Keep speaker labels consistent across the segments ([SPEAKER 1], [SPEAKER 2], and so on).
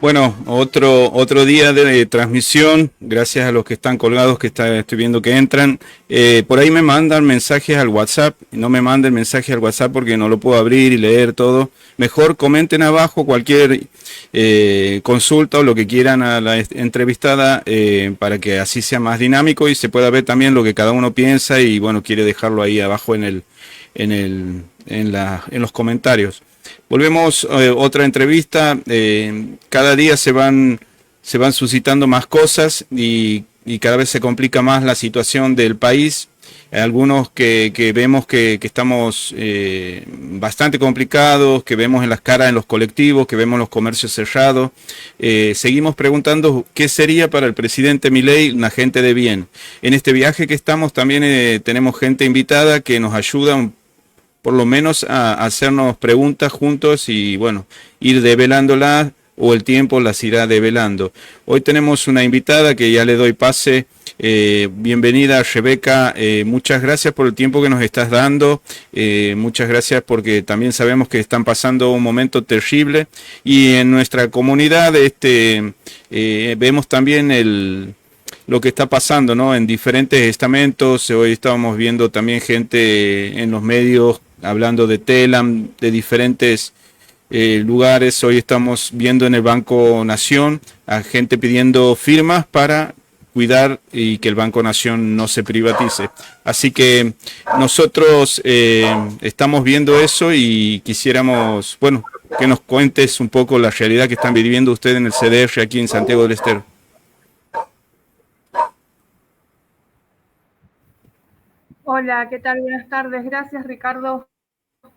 [SPEAKER 1] Bueno, otro día de transmisión, gracias a los que están colgados, estoy viendo que entran. Por ahí me mandan mensajes al WhatsApp, no me manden mensajes al WhatsApp porque no lo puedo abrir y leer todo. Mejor comenten abajo cualquier consulta o lo que quieran a la entrevistada para que así sea más dinámico y se pueda ver también lo que cada uno piensa y bueno, quiere dejarlo ahí abajo en los comentarios. Volvemos otra entrevista. Cada día se van suscitando más cosas y cada vez se complica más la situación del país. Algunos que vemos que estamos bastante complicados, que vemos en las caras en los colectivos, que vemos los comercios cerrados. Seguimos preguntando qué sería para el presidente Milei una gente de bien. En este viaje que estamos también tenemos gente invitada que nos ayuda por lo menos a hacernos preguntas juntos y bueno, ir develándolas o el tiempo las irá develando. Hoy tenemos una invitada que ya le doy pase. Bienvenida Rebeca, muchas gracias por el tiempo que nos estás dando, muchas gracias porque también sabemos que están pasando un momento terrible y en nuestra comunidad vemos también lo que está pasando, ¿no? En diferentes estamentos. Hoy estábamos viendo también gente en los medios hablando de Telam, de diferentes lugares. Hoy estamos viendo en el Banco Nación a gente pidiendo firmas para cuidar y que el Banco Nación no se privatice. Así que nosotros estamos viendo eso y quisiéramos, bueno, que nos cuentes un poco la realidad que están viviendo ustedes en el CDR aquí en Santiago del Estero.
[SPEAKER 2] Hola, ¿qué tal? Buenas tardes. Gracias, Ricardo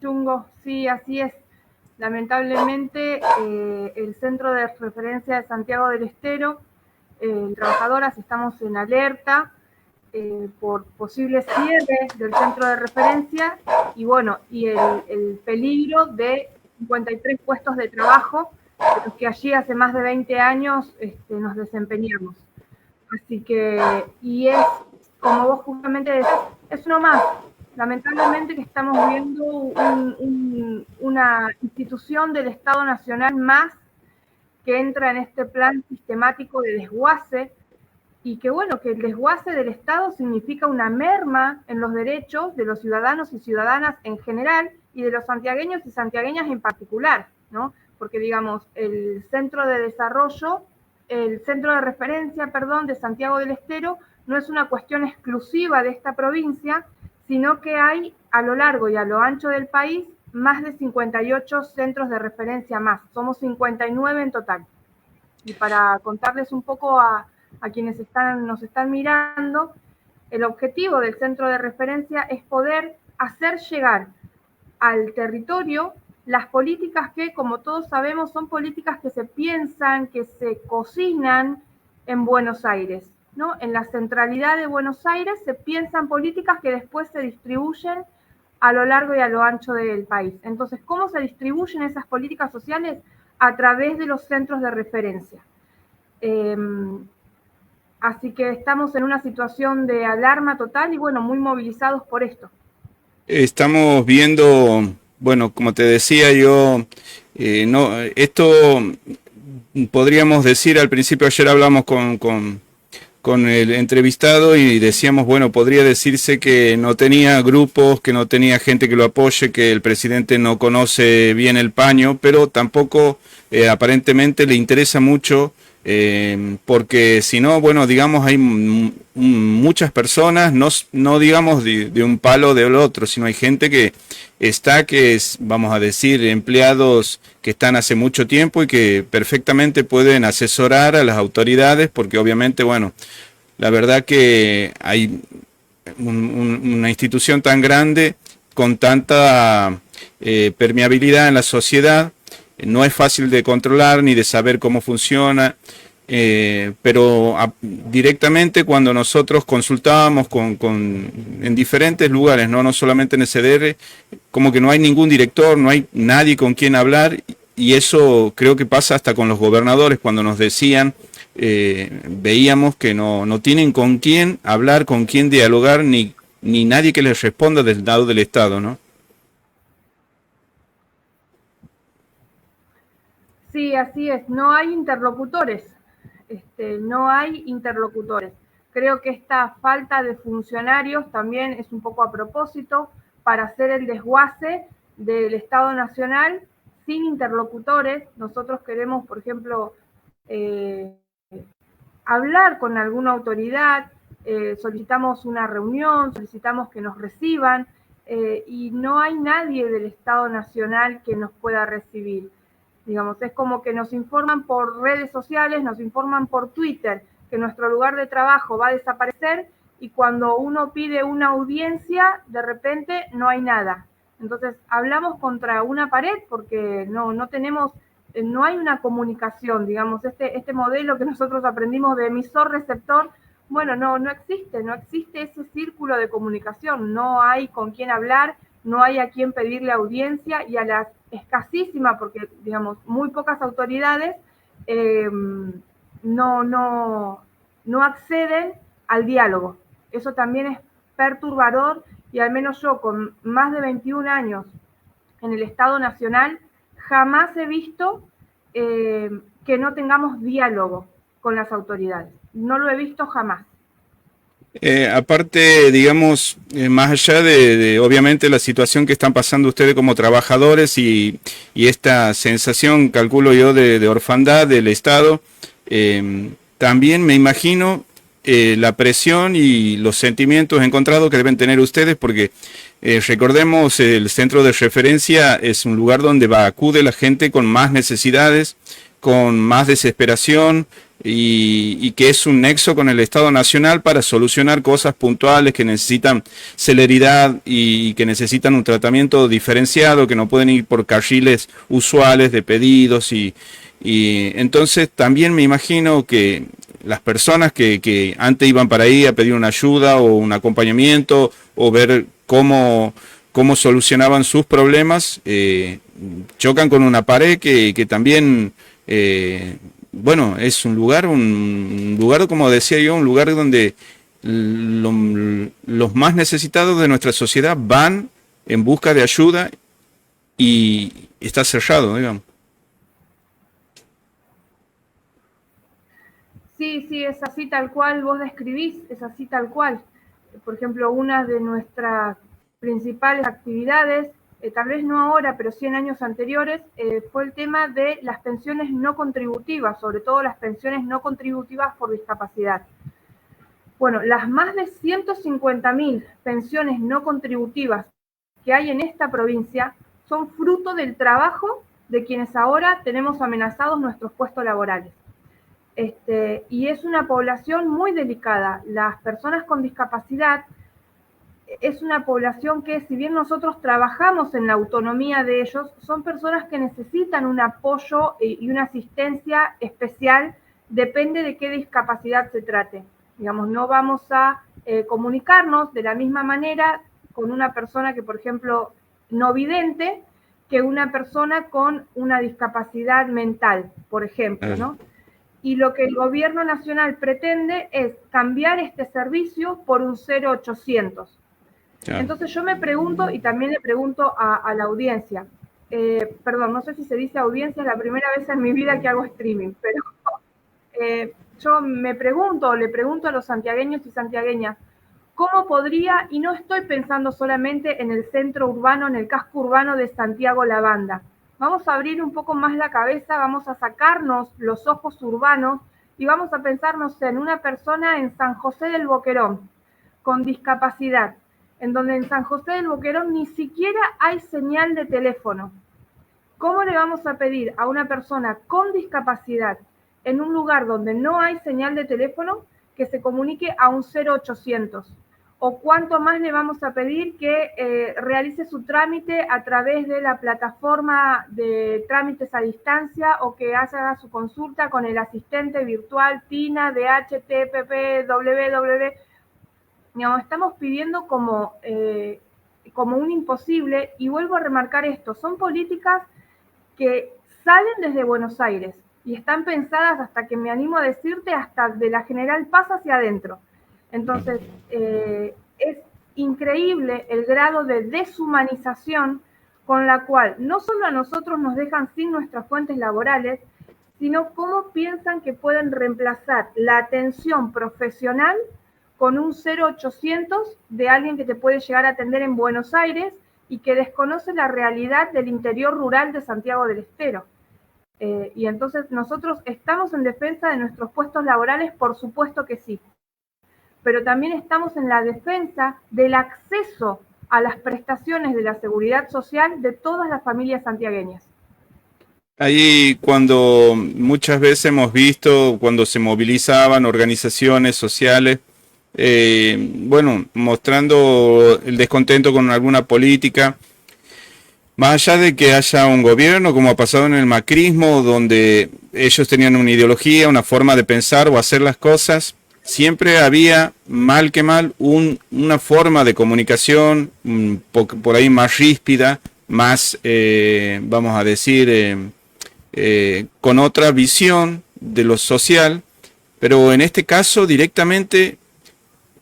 [SPEAKER 2] Chungo. Sí, así es. Lamentablemente, el Centro de Referencia de Santiago del Estero, trabajadoras, estamos en alerta por posibles cierres del centro de referencia y bueno, y el peligro de 53 puestos de trabajo, de los que allí hace más de 20 años nos desempeñamos. Así que, y es, como vos justamente decís, es uno más. Lamentablemente que estamos viendo una institución del Estado Nacional más que entra en este plan sistemático de desguace y que bueno, que el desguace del Estado significa una merma en los derechos de los ciudadanos y ciudadanas en general y de los santiagueños y santiagueñas en particular, ¿no? Porque digamos, el centro de desarrollo, el centro de referencia, perdón, de Santiago del Estero no es una cuestión exclusiva de esta provincia, sino que hay a lo largo y a lo ancho del país más de 58 centros de referencia más. Somos 59 en total. Y para contarles un poco a quienes nos están mirando, el objetivo del centro de referencia es poder hacer llegar al territorio las políticas que, como todos sabemos, son políticas que se piensan, que se cocinan en Buenos Aires, ¿no? En la centralidad de Buenos Aires se piensan políticas que después se distribuyen a lo largo y a lo ancho del país. Entonces, ¿cómo se distribuyen esas políticas sociales? A través de los centros de referencia. Así que estamos en una situación de alarma total y bueno, muy movilizados por esto.
[SPEAKER 1] Estamos viendo, bueno, como te decía yo, no, esto podríamos decir al principio, ayer hablamos con el entrevistado y decíamos, bueno, podría decirse que no tenía grupos, que no tenía gente que lo apoye, que el presidente no conoce bien el paño, pero tampoco aparentemente le interesa mucho. Porque si no, bueno, digamos, hay muchas personas, no digamos de un palo o del otro, sino hay gente que está, que es, vamos a decir, empleados que están hace mucho tiempo y que perfectamente pueden asesorar a las autoridades, porque obviamente, bueno, la verdad que hay una institución tan grande, con tanta permeabilidad en la sociedad, no es fácil de controlar ni de saber cómo funciona, pero directamente cuando nosotros consultábamos en diferentes lugares, no solamente en el CDR, como que no hay ningún director, no hay nadie con quien hablar, y eso creo que pasa hasta con los gobernadores cuando nos decían, veíamos que no tienen con quién hablar, con quién dialogar, ni nadie que les responda del lado del Estado, ¿no?
[SPEAKER 2] Sí, así es, no hay interlocutores, no hay interlocutores. Creo que esta falta de funcionarios también es un poco a propósito para hacer el desguace del Estado Nacional sin interlocutores. Nosotros queremos, por ejemplo, eh, hablar con alguna autoridad, solicitamos una reunión, solicitamos que nos reciban, y no hay nadie del Estado Nacional que nos pueda recibir. Digamos, es como que nos informan por redes sociales, nos informan por Twitter que nuestro lugar de trabajo va a desaparecer, y cuando uno pide una audiencia, de repente no hay nada. Entonces, hablamos contra una pared porque no tenemos, no hay una comunicación, digamos, este modelo que nosotros aprendimos de emisor-receptor, bueno, no existe ese círculo de comunicación, no hay con quién hablar, no hay a quién pedirle audiencia, y a las escasísimas, porque digamos, muy pocas autoridades no acceden al diálogo. Eso también es perturbador, y al menos yo, con más de 21 años en el Estado Nacional, jamás he visto que no tengamos diálogo con las autoridades. No lo he visto jamás.
[SPEAKER 1] Aparte, digamos, más allá de, obviamente la situación que están pasando ustedes como trabajadores y esta sensación, calculo yo, de orfandad del Estado, también me imagino la presión y los sentimientos encontrados que deben tener ustedes, porque recordemos, el centro de referencia es un lugar donde acude la gente con más necesidades, con más desesperación, y que es un nexo con el Estado Nacional para solucionar cosas puntuales que necesitan celeridad y que necesitan un tratamiento diferenciado, que no pueden ir por carriles usuales de pedidos, y entonces también me imagino que las personas que antes iban para ahí a pedir una ayuda o un acompañamiento o ver cómo solucionaban sus problemas, chocan con una pared que también, bueno, es un lugar, como decía yo, un lugar donde los más necesitados de nuestra sociedad van en busca de ayuda y está cerrado, digamos.
[SPEAKER 2] Sí, sí, es así tal cual vos describís, es así tal cual. Por ejemplo, una de nuestras principales actividades, tal vez no ahora, pero sí en años anteriores, fue el tema de las pensiones no contributivas, sobre todo las pensiones no contributivas por discapacidad. Bueno, las más de 150.000 pensiones no contributivas que hay en esta provincia son fruto del trabajo de quienes ahora tenemos amenazados nuestros puestos laborales. Y es una población muy delicada. Las personas con discapacidad es una población que, si bien nosotros trabajamos en la autonomía de ellos, son personas que necesitan un apoyo y una asistencia especial, depende de qué discapacidad se trate. Digamos, no vamos a comunicarnos de la misma manera con una persona que, por ejemplo, no vidente, que una persona con una discapacidad mental, por ejemplo, ¿no? Y lo que el gobierno nacional pretende es cambiar este servicio por un 0800.
[SPEAKER 1] Claro.
[SPEAKER 2] Entonces yo me pregunto, y también le pregunto a la audiencia, perdón, no sé si se dice audiencia, es la primera vez en mi vida que hago streaming, pero yo me pregunto, le pregunto a los santiagueños y santiagueñas, ¿cómo podría, y no estoy pensando solamente en el centro urbano, en el casco urbano de Santiago La Banda, vamos a abrir un poco más la cabeza, vamos a sacarnos los ojos urbanos y vamos a pensarnos en una persona en San José del Boquerón, con discapacidad, en donde en San José del Boquerón ni siquiera hay señal de teléfono? ¿Cómo le vamos a pedir a una persona con discapacidad en un lugar donde no hay señal de teléfono que se comunique a un 0800? ¿O cuánto más le vamos a pedir que realice su trámite a través de la plataforma de trámites a distancia, o que haga su consulta con el asistente virtual TINA de HTTP www? No, estamos pidiendo como un imposible, y vuelvo a remarcar esto, son políticas que salen desde Buenos Aires y están pensadas, hasta que me animo a decirte, hasta de la General Paz hacia adentro. Entonces, es increíble el grado de deshumanización con la cual no solo a nosotros nos dejan sin nuestras fuentes laborales, sino cómo piensan que pueden reemplazar la atención profesional con un 0800 de alguien que te puede llegar a atender en Buenos Aires y que desconoce la realidad del interior rural de Santiago del Estero. Y entonces nosotros estamos en defensa de nuestros puestos laborales, por supuesto que sí, pero también estamos en la defensa del acceso a las prestaciones de la seguridad social de todas las familias santiagueñas.
[SPEAKER 1] Ahí cuando muchas veces hemos visto cuando se movilizaban organizaciones sociales, bueno, mostrando el descontento con alguna política, más allá de que haya un gobierno, como ha pasado en el macrismo, donde ellos tenían una ideología, una forma de pensar o hacer las cosas, siempre había, mal que mal, una forma de comunicación por ahí más ríspida, más, vamos a decir, con otra visión de lo social, pero en este caso directamente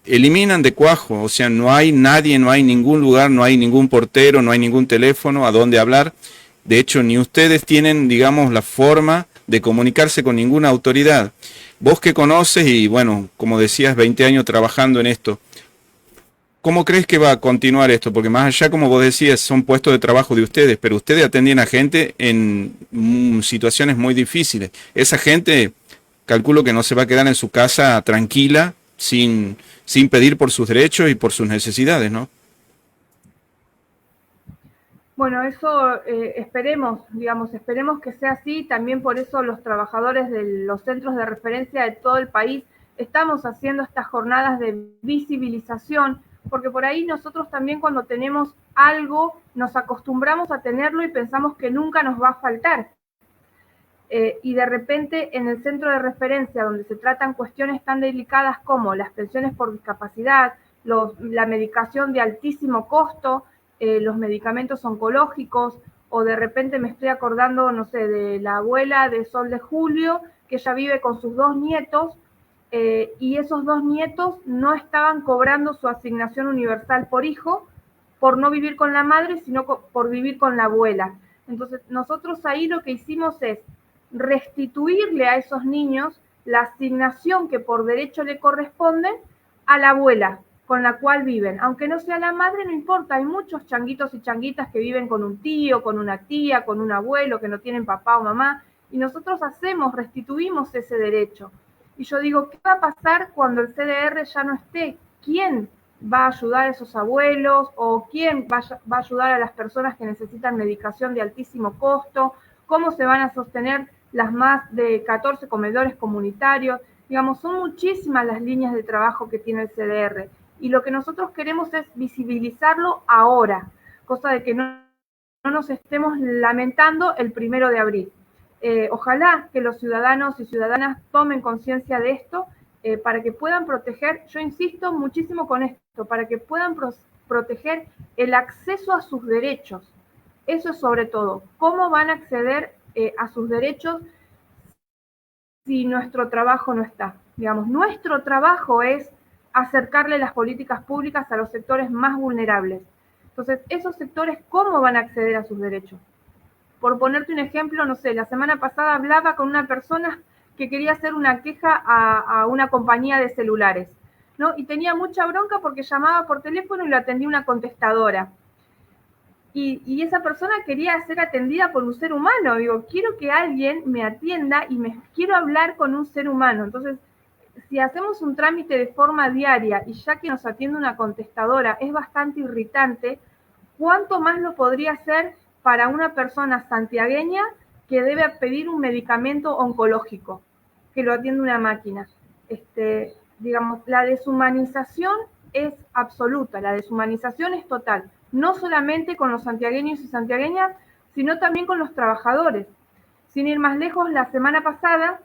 [SPEAKER 1] eliminan de cuajo, o sea, no hay nadie, no hay ningún lugar, no hay ningún portero, no hay ningún teléfono a donde hablar. De hecho, ni ustedes tienen, digamos, la forma de comunicarse con ninguna autoridad. Vos que conoces y, bueno, como decías, 20 años trabajando en esto, ¿cómo crees que va a continuar esto? Porque más allá, como vos decías, son puestos de trabajo de ustedes, pero ustedes atendían a gente en situaciones muy difíciles. Esa gente, calculo que no se va a quedar en su casa tranquila, sin pedir por sus derechos y por sus necesidades, ¿no?
[SPEAKER 2] Bueno, eso esperemos que sea así. También por eso los trabajadores de los centros de referencia de todo el país estamos haciendo estas jornadas de visibilización, porque por ahí nosotros también cuando tenemos algo nos acostumbramos a tenerlo y pensamos que nunca nos va a faltar. Y de repente en el centro de referencia donde se tratan cuestiones tan delicadas como las pensiones por discapacidad, la medicación de altísimo costo, los medicamentos oncológicos, o de repente me estoy acordando, no sé, de la abuela de Sol de Julio, que ella vive con sus 2 nietos, y esos 2 nietos no estaban cobrando su asignación universal por hijo, por no vivir con la madre, sino por vivir con la abuela. Entonces, nosotros ahí lo que hicimos es restituirle a esos niños la asignación que por derecho le corresponde a la abuela con la cual viven. Aunque no sea la madre, no importa, hay muchos changuitos y changuitas que viven con un tío, con una tía, con un abuelo, que no tienen papá o mamá, y nosotros restituimos ese derecho. Y yo digo, ¿qué va a pasar cuando el CDR ya no esté? ¿Quién va a ayudar a esos abuelos o quién va a ayudar a las personas que necesitan medicación de altísimo costo? ¿Cómo se van a sostener las más de 14 comedores comunitarios? Digamos, son muchísimas las líneas de trabajo que tiene el CDR y lo que nosotros queremos es visibilizarlo ahora, cosa de que no nos estemos lamentando el 1 de abril. Ojalá que los ciudadanos y ciudadanas tomen conciencia de esto para que puedan proteger, yo insisto muchísimo con esto, para que puedan proteger el acceso a sus derechos. Eso es sobre todo, cómo van a acceder a sus derechos si nuestro trabajo no está. Digamos, nuestro trabajo es acercarle las políticas públicas a los sectores más vulnerables. Entonces, esos sectores, ¿cómo van a acceder a sus derechos? Por ponerte un ejemplo, no sé, la semana pasada hablaba con una persona que quería hacer una queja a una compañía de celulares, ¿no? Y tenía mucha bronca porque llamaba por teléfono y lo atendía una contestadora. Y esa persona quería ser atendida por un ser humano. Digo, quiero que alguien me atienda y quiero hablar con un ser humano. Entonces, si hacemos un trámite de forma diaria y ya que nos atiende una contestadora es bastante irritante, ¿cuánto más lo podría hacer para una persona santiagueña que debe pedir un medicamento oncológico, que lo atiende una máquina? Digamos, la deshumanización es absoluta, la deshumanización es total, no solamente con los santiagueños y santiagueñas, sino también con los trabajadores. Sin ir más lejos, la semana pasada,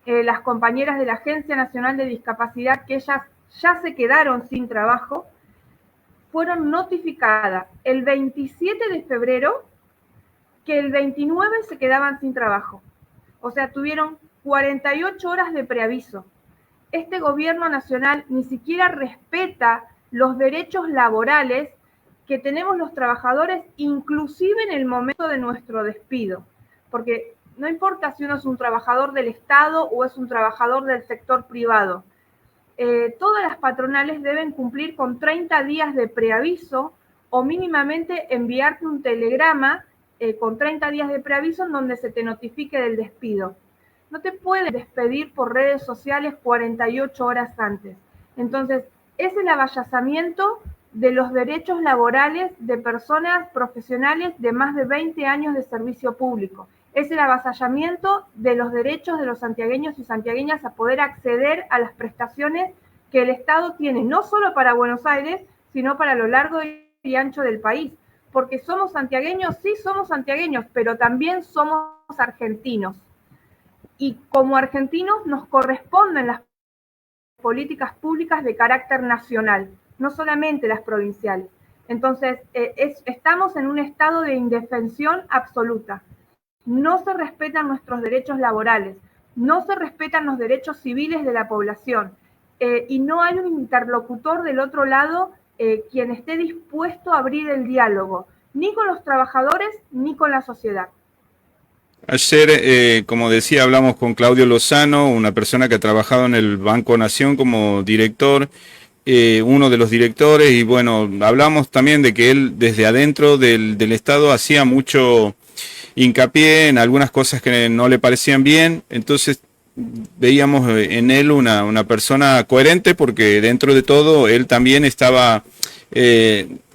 [SPEAKER 2] las compañeras de la Agencia Nacional de Discapacidad, que ellas ya se quedaron sin trabajo, fueron notificadas el 27 de febrero que el 29 se quedaban sin trabajo. O sea, tuvieron 48 horas de preaviso. Este gobierno nacional ni siquiera respeta los derechos laborales que tenemos los trabajadores, inclusive en el momento de nuestro despido, porque no importa si uno es un trabajador del Estado o es un trabajador del sector privado, todas las patronales deben cumplir con 30 días de preaviso o mínimamente enviarte un telegrama con 30 días de preaviso en donde se te notifique del despido. No te pueden despedir por redes sociales 48 horas antes. Entonces, es el avallazamiento de los derechos laborales de personas profesionales de más de 20 años de servicio público. Es el avasallamiento de los derechos de los santiagueños y santiagueñas a poder acceder a las prestaciones que el Estado tiene, no solo para Buenos Aires, sino para lo largo y ancho del país. Porque somos santiagueños, sí somos santiagueños, pero también somos argentinos. Y como argentinos nos corresponden las políticas públicas de carácter nacional, no solamente las provinciales. Entonces, estamos en un estado de indefensión absoluta. No se respetan nuestros derechos laborales, no se respetan los derechos civiles de la población y no hay un interlocutor del otro lado quien esté dispuesto a abrir el diálogo, ni con los trabajadores ni con la sociedad.
[SPEAKER 1] Ayer, como decía, hablamos con Claudio Lozano, una persona que ha trabajado en el Banco Nación como director, uno de los directores, y bueno, hablamos también de que él desde adentro del Estado hacía mucho hincapié en algunas cosas que no le parecían bien, entonces veíamos en él una persona coherente porque dentro de todo él también estaba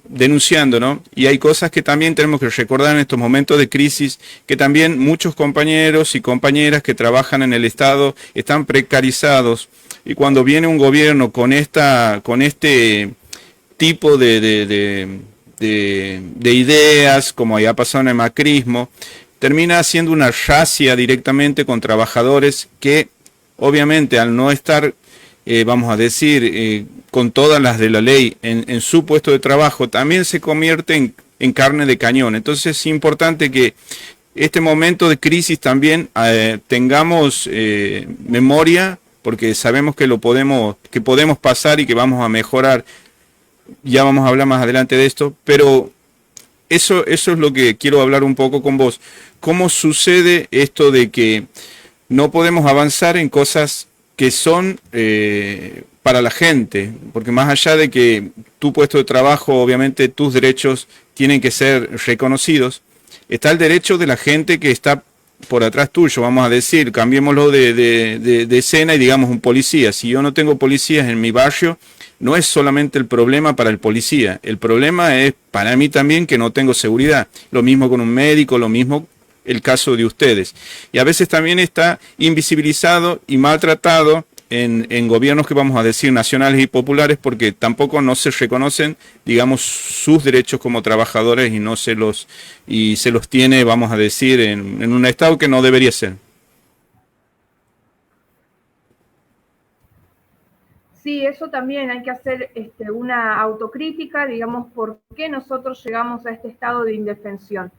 [SPEAKER 1] denunciando, ¿no? Y hay cosas que también tenemos que recordar en estos momentos de crisis, que también muchos compañeros y compañeras que trabajan en el Estado están precarizados, y cuando viene un gobierno con este tipo de ideas, como ya pasó en el macrismo, termina haciendo una racia directamente con trabajadores que obviamente al no estar, vamos a decir, con todas las de la ley en su puesto de trabajo, también se convierte en carne de cañón. Entonces es importante que este momento de crisis también tengamos memoria, porque sabemos que podemos pasar y que vamos a mejorar. Ya vamos a hablar más adelante de esto, pero eso es lo que quiero hablar un poco con vos. ¿Cómo sucede esto de que no podemos avanzar en cosas que son para la gente? Porque más allá de que tu puesto de trabajo, obviamente tus derechos tienen que ser reconocidos, está el derecho de la gente que está por atrás tuyo, vamos a decir, cambiémoslo de escena y digamos un policía. Si yo no tengo policías en mi barrio, no es solamente el problema para el policía, el problema es para mí también que no tengo seguridad. Lo mismo con un médico, lo mismo el caso de ustedes. Y a veces también está invisibilizado y maltratado en gobiernos que vamos a decir nacionales y populares, porque tampoco no se reconocen, digamos, sus derechos como trabajadores y se los tiene, vamos a decir, en un estado que no debería ser.
[SPEAKER 2] Sí, eso también hay que hacer una autocrítica, digamos, por qué nosotros llegamos a este estado de indefensión.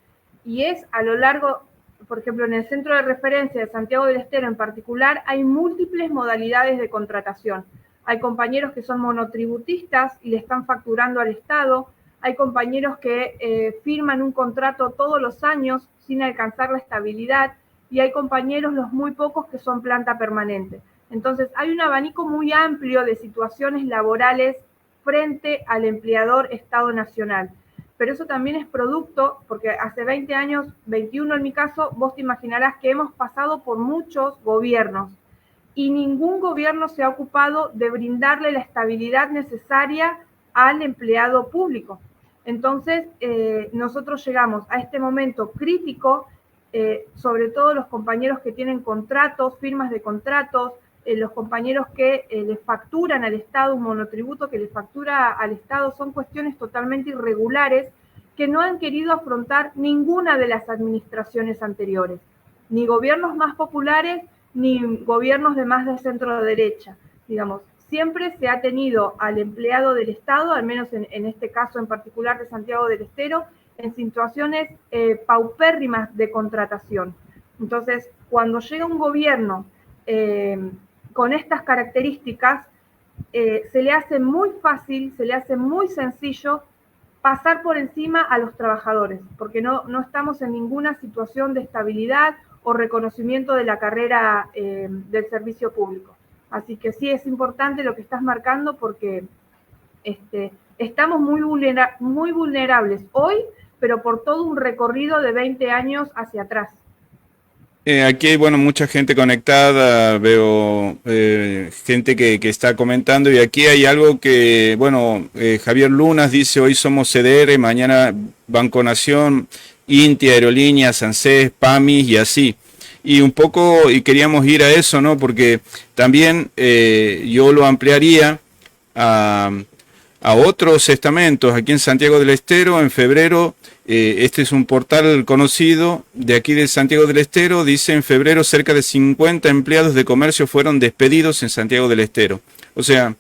[SPEAKER 2] Y es a lo largo, por ejemplo, en el centro de referencia de Santiago del Estero en particular, hay múltiples modalidades de contratación. Hay compañeros que son monotributistas y le están facturando al Estado, hay compañeros que firman un contrato todos los años sin alcanzar la estabilidad, y hay compañeros, los muy pocos, que son planta permanente. Entonces, hay un abanico muy amplio de situaciones laborales frente al empleador Estado Nacional. Pero eso también es producto, porque hace 20 años, 21 en mi caso, vos te imaginarás que hemos pasado por muchos gobiernos y ningún gobierno se ha ocupado de brindarle la estabilidad necesaria al empleado público. Entonces, nosotros llegamos a este momento crítico, sobre todo los compañeros que tienen contratos, firmas de contratos, los compañeros que le facturan al Estado, un monotributo que le factura al Estado, son cuestiones totalmente irregulares que no han querido afrontar ninguna de las administraciones anteriores, ni gobiernos más populares, ni gobiernos de más de centro derecha. Digamos, siempre se ha tenido al empleado del Estado, al menos en este caso en particular de Santiago del Estero, en situaciones paupérrimas de contratación. Entonces, cuando llega un gobierno con estas características, se le hace muy fácil, se le hace muy sencillo pasar por encima a los trabajadores, porque no estamos en ninguna situación de estabilidad o reconocimiento de la carrera del servicio público. Así que sí es importante lo que estás marcando porque estamos muy vulnerables hoy, pero por todo un recorrido de 20 años hacia atrás.
[SPEAKER 1] Aquí hay, bueno, mucha gente conectada, veo gente que está comentando y aquí hay algo que, bueno, Javier Lunas dice, hoy somos CDR, mañana Banco Nación, Inti, Aerolíneas, ANSES, PAMI y así. Y un poco, y queríamos ir a eso, ¿no? Porque también yo lo ampliaría a otros estamentos aquí en Santiago del Estero. En febrero, este es un portal conocido de aquí de Santiago del Estero, dice en febrero cerca de 50 empleados de comercio fueron despedidos en Santiago del Estero. O sea,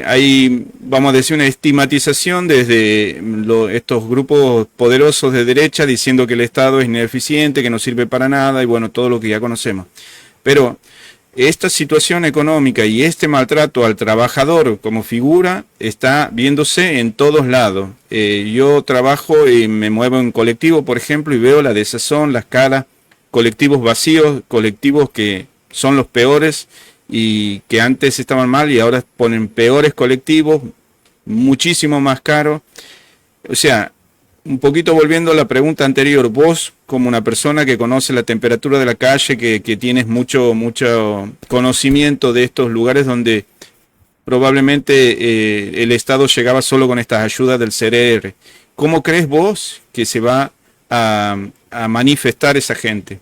[SPEAKER 1] hay, vamos a decir, una estigmatización desde estos grupos poderosos de derecha diciendo que el Estado es ineficiente, que no sirve para nada y bueno, todo lo que ya conocemos. Pero esta situación económica y este maltrato al trabajador como figura está viéndose en todos lados. Yo trabajo y me muevo en colectivo, por ejemplo, y veo la desazón, las caras, colectivos vacíos, colectivos que son los peores y que antes estaban mal y ahora ponen peores colectivos, muchísimo más caros. O sea, un poquito volviendo a la pregunta anterior, vos como una persona que conoce la temperatura de la calle, que tienes mucho conocimiento de estos lugares donde probablemente el Estado llegaba solo con estas ayudas del CRR, ¿cómo crees vos que se va a manifestar esa gente?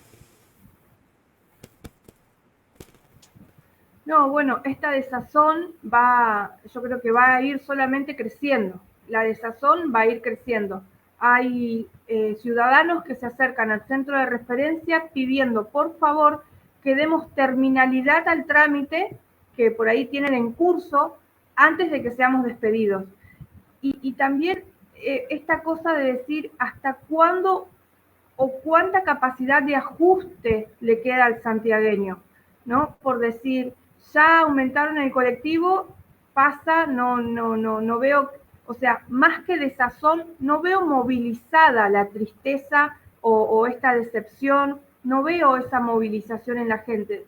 [SPEAKER 2] No, bueno, esta desazón yo creo que va a ir solamente creciendo. La desazón va a ir creciendo. Hay ciudadanos que se acercan al centro de referencia pidiendo, por favor, que demos terminalidad al trámite que por ahí tienen en curso antes de que seamos despedidos. Y también esta cosa de decir hasta cuándo o cuánta capacidad de ajuste le queda al santiagueño, ¿no? Por decir, ya aumentaron el colectivo, pasa, no veo, o sea, más que desazón, no veo movilizada la tristeza o esta decepción, no veo esa movilización en la gente.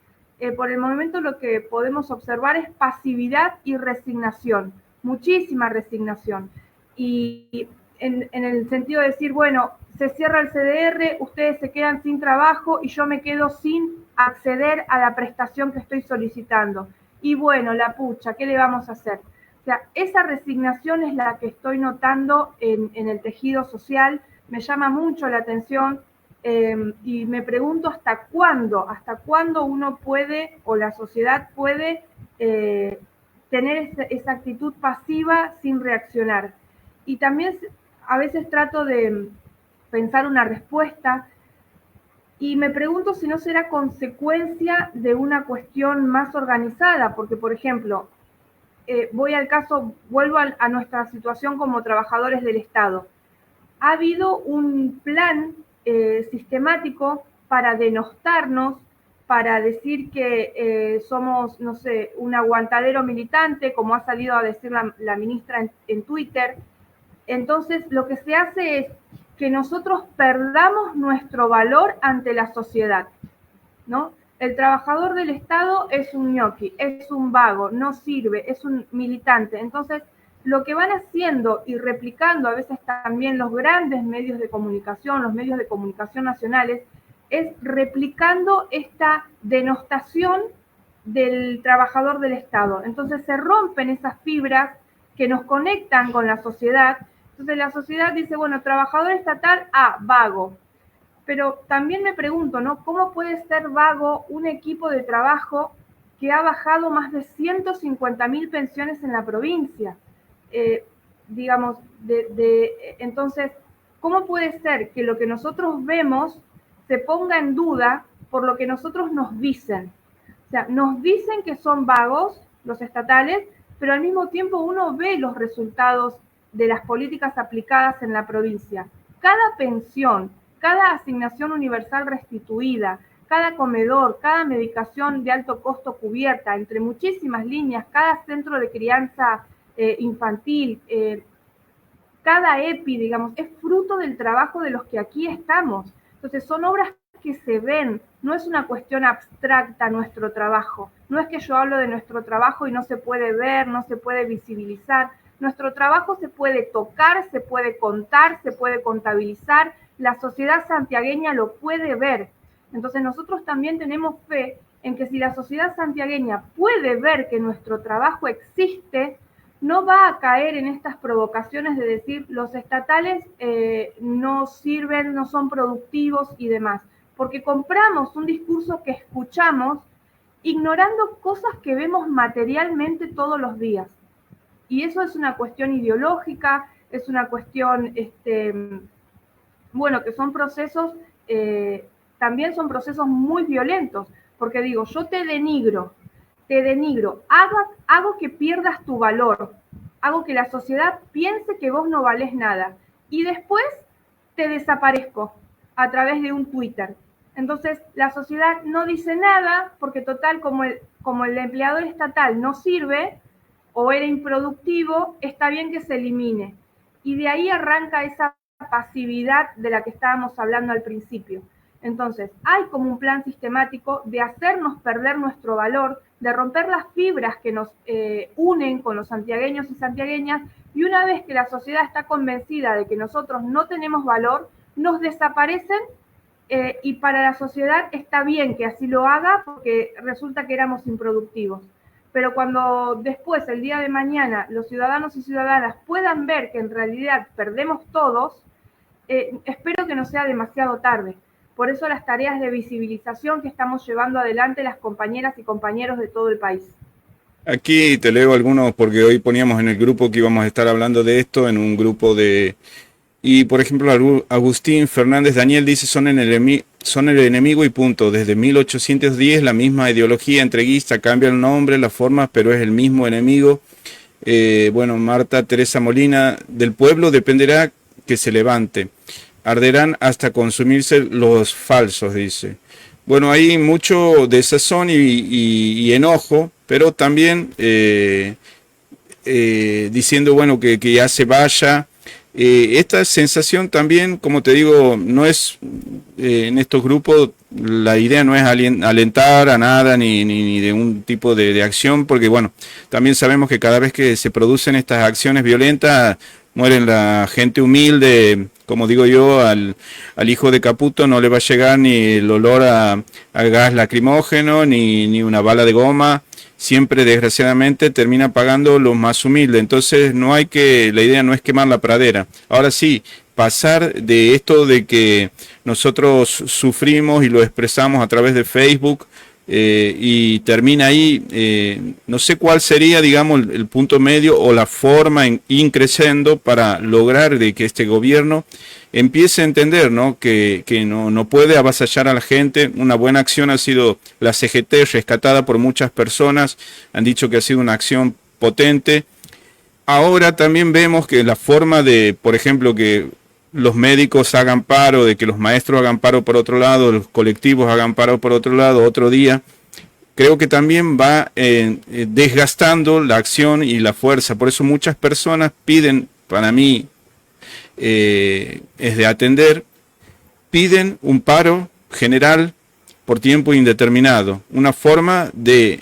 [SPEAKER 2] Por el momento lo que podemos observar es pasividad y resignación, muchísima resignación. Y en el sentido de decir, bueno, se cierra el CDR, ustedes se quedan sin trabajo y yo me quedo sin acceder a la prestación que estoy solicitando. Y bueno, la pucha, ¿qué le vamos a hacer? O sea, esa resignación es la que estoy notando en el tejido social, me llama mucho la atención y me pregunto hasta cuándo uno puede o la sociedad puede tener esa actitud pasiva sin reaccionar. Y también a veces trato de pensar una respuesta y me pregunto si no será consecuencia de una cuestión más organizada, porque, por ejemplo, vuelvo a nuestra situación como trabajadores del Estado. Ha habido un plan sistemático para denostarnos, para decir que somos, no sé, un aguantadero militante, como ha salido a decir la ministra en Twitter. Entonces, lo que se hace es que nosotros perdamos nuestro valor ante la sociedad, ¿no? El trabajador del Estado es un ñoqui, es un vago, no sirve, es un militante. Entonces, lo que van haciendo y replicando a veces también los grandes medios de comunicación, los medios de comunicación nacionales, es replicando esta denostación del trabajador del Estado. Entonces, se rompen esas fibras que nos conectan con la sociedad. Entonces, la sociedad dice, bueno, trabajador estatal, vago. Pero también me pregunto, ¿no? ¿Cómo puede ser vago un equipo de trabajo que ha bajado más de 150.000 pensiones en la provincia? Digamos, entonces, ¿cómo puede ser que lo que nosotros vemos se ponga en duda por lo que nosotros nos dicen? O sea, nos dicen que son vagos los estatales, pero al mismo tiempo uno ve los resultados de las políticas aplicadas en la provincia. Cada pensión, cada asignación universal restituida, cada comedor, cada medicación de alto costo cubierta, entre muchísimas líneas, cada centro de crianza infantil, cada EPI, digamos, es fruto del trabajo de los que aquí estamos. Entonces son obras que se ven, no es una cuestión abstracta nuestro trabajo, no es que yo hablo de nuestro trabajo y no se puede ver, no se puede visibilizar, nuestro trabajo se puede tocar, se puede contar, se puede contabilizar, la sociedad santiagueña lo puede ver. Entonces nosotros también tenemos fe en que si la sociedad santiagueña puede ver que nuestro trabajo existe, no va a caer en estas provocaciones de decir los estatales no sirven, no son productivos y demás, porque compramos un discurso que escuchamos ignorando cosas que vemos materialmente todos los días. Y eso es una cuestión ideológica, es una cuestión, bueno, que son procesos, también son procesos muy violentos, porque digo, yo te denigro, hago que pierdas tu valor, hago que la sociedad piense que vos no valés nada, y después te desaparezco a través de un Twitter. Entonces, la sociedad no dice nada, porque total, como el empleador estatal no sirve, o era improductivo, está bien que se elimine. Y de ahí arranca esa pasividad de la que estábamos hablando al principio. Entonces, hay como un plan sistemático de hacernos perder nuestro valor, de romper las fibras que nos unen con los santiagueños y santiagueñas, y una vez que la sociedad está convencida de que nosotros no tenemos valor, nos desaparecen y para la sociedad está bien que así lo haga porque resulta que éramos improductivos. Pero cuando después, el día de mañana, los ciudadanos y ciudadanas puedan ver que en realidad perdemos todos, espero que no sea demasiado tarde. Por eso las tareas de visibilización que estamos llevando adelante las compañeras y compañeros de todo el país.
[SPEAKER 1] Aquí te leo algunos porque hoy poníamos en el grupo que íbamos a estar hablando de esto, en un grupo de... Y por ejemplo, Agustín Fernández Daniel dice, son el enemigo y punto. Desde 1810 la misma ideología entreguista, cambia el nombre, las formas, pero es el mismo enemigo. Bueno, Marta Teresa Molina, del pueblo dependerá que se levante. Arderán hasta consumirse los falsos, dice. Bueno, hay mucho desazón y enojo, pero también diciendo, bueno, que ya se vaya. Esta sensación también, como te digo, no es en estos grupos, la idea no es alentar a nada ni de un tipo de acción, porque bueno, también sabemos que cada vez que se producen estas acciones violentas, mueren la gente humilde, como digo yo, al hijo de Caputo no le va a llegar ni el olor a gas lacrimógeno, ni una bala de goma. Siempre desgraciadamente termina pagando los más humildes. Entonces la idea no es quemar la pradera. Ahora sí, pasar de esto de que nosotros sufrimos y lo expresamos a través de Facebook y termina ahí, no sé cuál sería, digamos, el punto medio o la forma increciendo para lograr de que este gobierno empiece a entender, ¿no? que no puede avasallar a la gente. Una buena acción ha sido la CGT, rescatada por muchas personas, han dicho que ha sido una acción potente. Ahora también vemos que la forma de, por ejemplo, que los médicos hagan paro, de que los maestros hagan paro por otro lado, los colectivos hagan paro por otro lado, otro día, creo que también va desgastando la acción y la fuerza. Por eso muchas personas piden, para mí, es de atender, piden un paro general por tiempo indeterminado, una forma de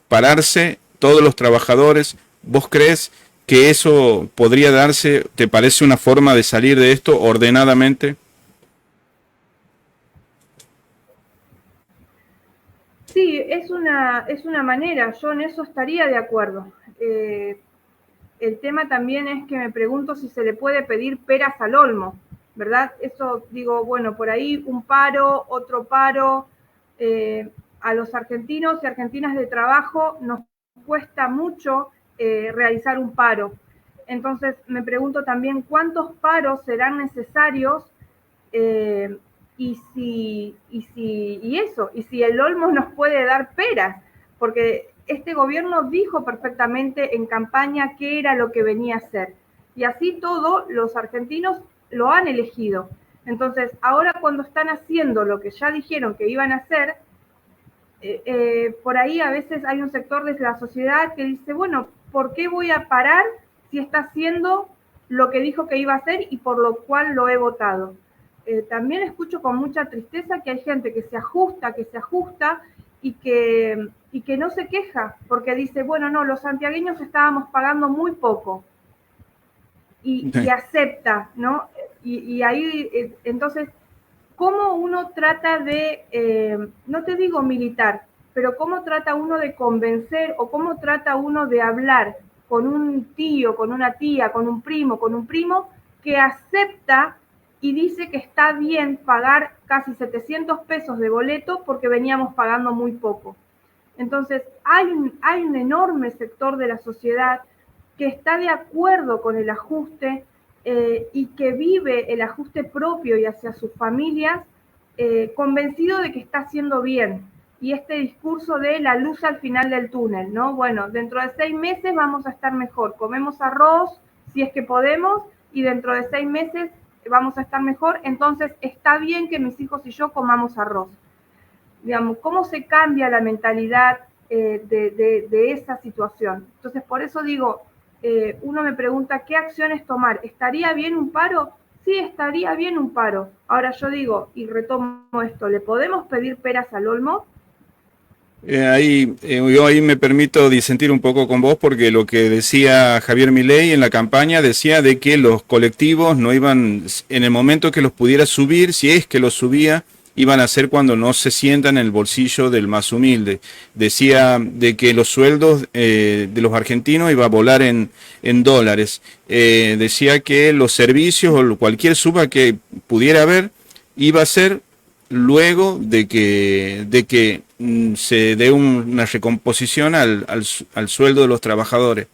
[SPEAKER 1] pararse todos los trabajadores. ¿Vos crees que eso podría darse? ¿Te parece una forma de salir de esto ordenadamente?
[SPEAKER 2] Sí, es una manera, yo en eso estaría de acuerdo. El tema también es que me pregunto si se le puede pedir peras al olmo, ¿verdad? Eso digo, bueno, por ahí un paro, otro paro. A los argentinos y argentinas de trabajo nos cuesta mucho realizar un paro. Entonces me pregunto también cuántos paros serán necesarios y si el olmo nos puede dar peras, porque este gobierno dijo perfectamente en campaña qué era lo que venía a hacer. Y así todo, los argentinos lo han elegido. Entonces, ahora cuando están haciendo lo que ya dijeron que iban a hacer, por ahí a veces hay un sector de la sociedad que dice, bueno, ¿por qué voy a parar si está haciendo lo que dijo que iba a hacer y por lo cual lo he votado. También escucho con mucha tristeza que hay gente que se ajusta y que no se queja, porque dice, bueno, no, los santiagueños estábamos pagando muy poco, y acepta, ¿no? Y ahí, entonces, ¿cómo uno trata de, no te digo militar, pero cómo trata uno de convencer o cómo trata uno de hablar con un tío, con una tía, con un primo que acepta y dice que está bien pagar casi 700 pesos de boleto porque veníamos pagando muy poco? Entonces, hay un enorme sector de la sociedad que está de acuerdo con el ajuste y que vive el ajuste propio y hacia sus familias convencido de que está haciendo bien. Y este discurso de la luz al final del túnel, ¿no? Bueno, dentro de 6 meses vamos a estar mejor, comemos arroz si es que podemos y dentro de 6 meses vamos a estar mejor, entonces está bien que mis hijos y yo comamos arroz. Digamos, cómo se cambia la mentalidad de esa situación. Entonces, por eso digo, uno me pregunta, ¿qué acciones tomar? ¿Estaría bien un paro? Sí, estaría bien un paro. Ahora yo digo, y retomo esto, ¿le podemos pedir peras al olmo?
[SPEAKER 1] Yo ahí me permito disentir un poco con vos porque lo que decía Javier Milei en la campaña decía de que los colectivos no iban, en el momento que los pudiera subir, si es que los subía, iban a ser cuando no se sientan en el bolsillo del más humilde. Decía de que los sueldos de los argentinos iba a volar en dólares. Decía que los servicios o cualquier suba que pudiera haber iba a ser luego de que se dé una recomposición al sueldo de los trabajadores.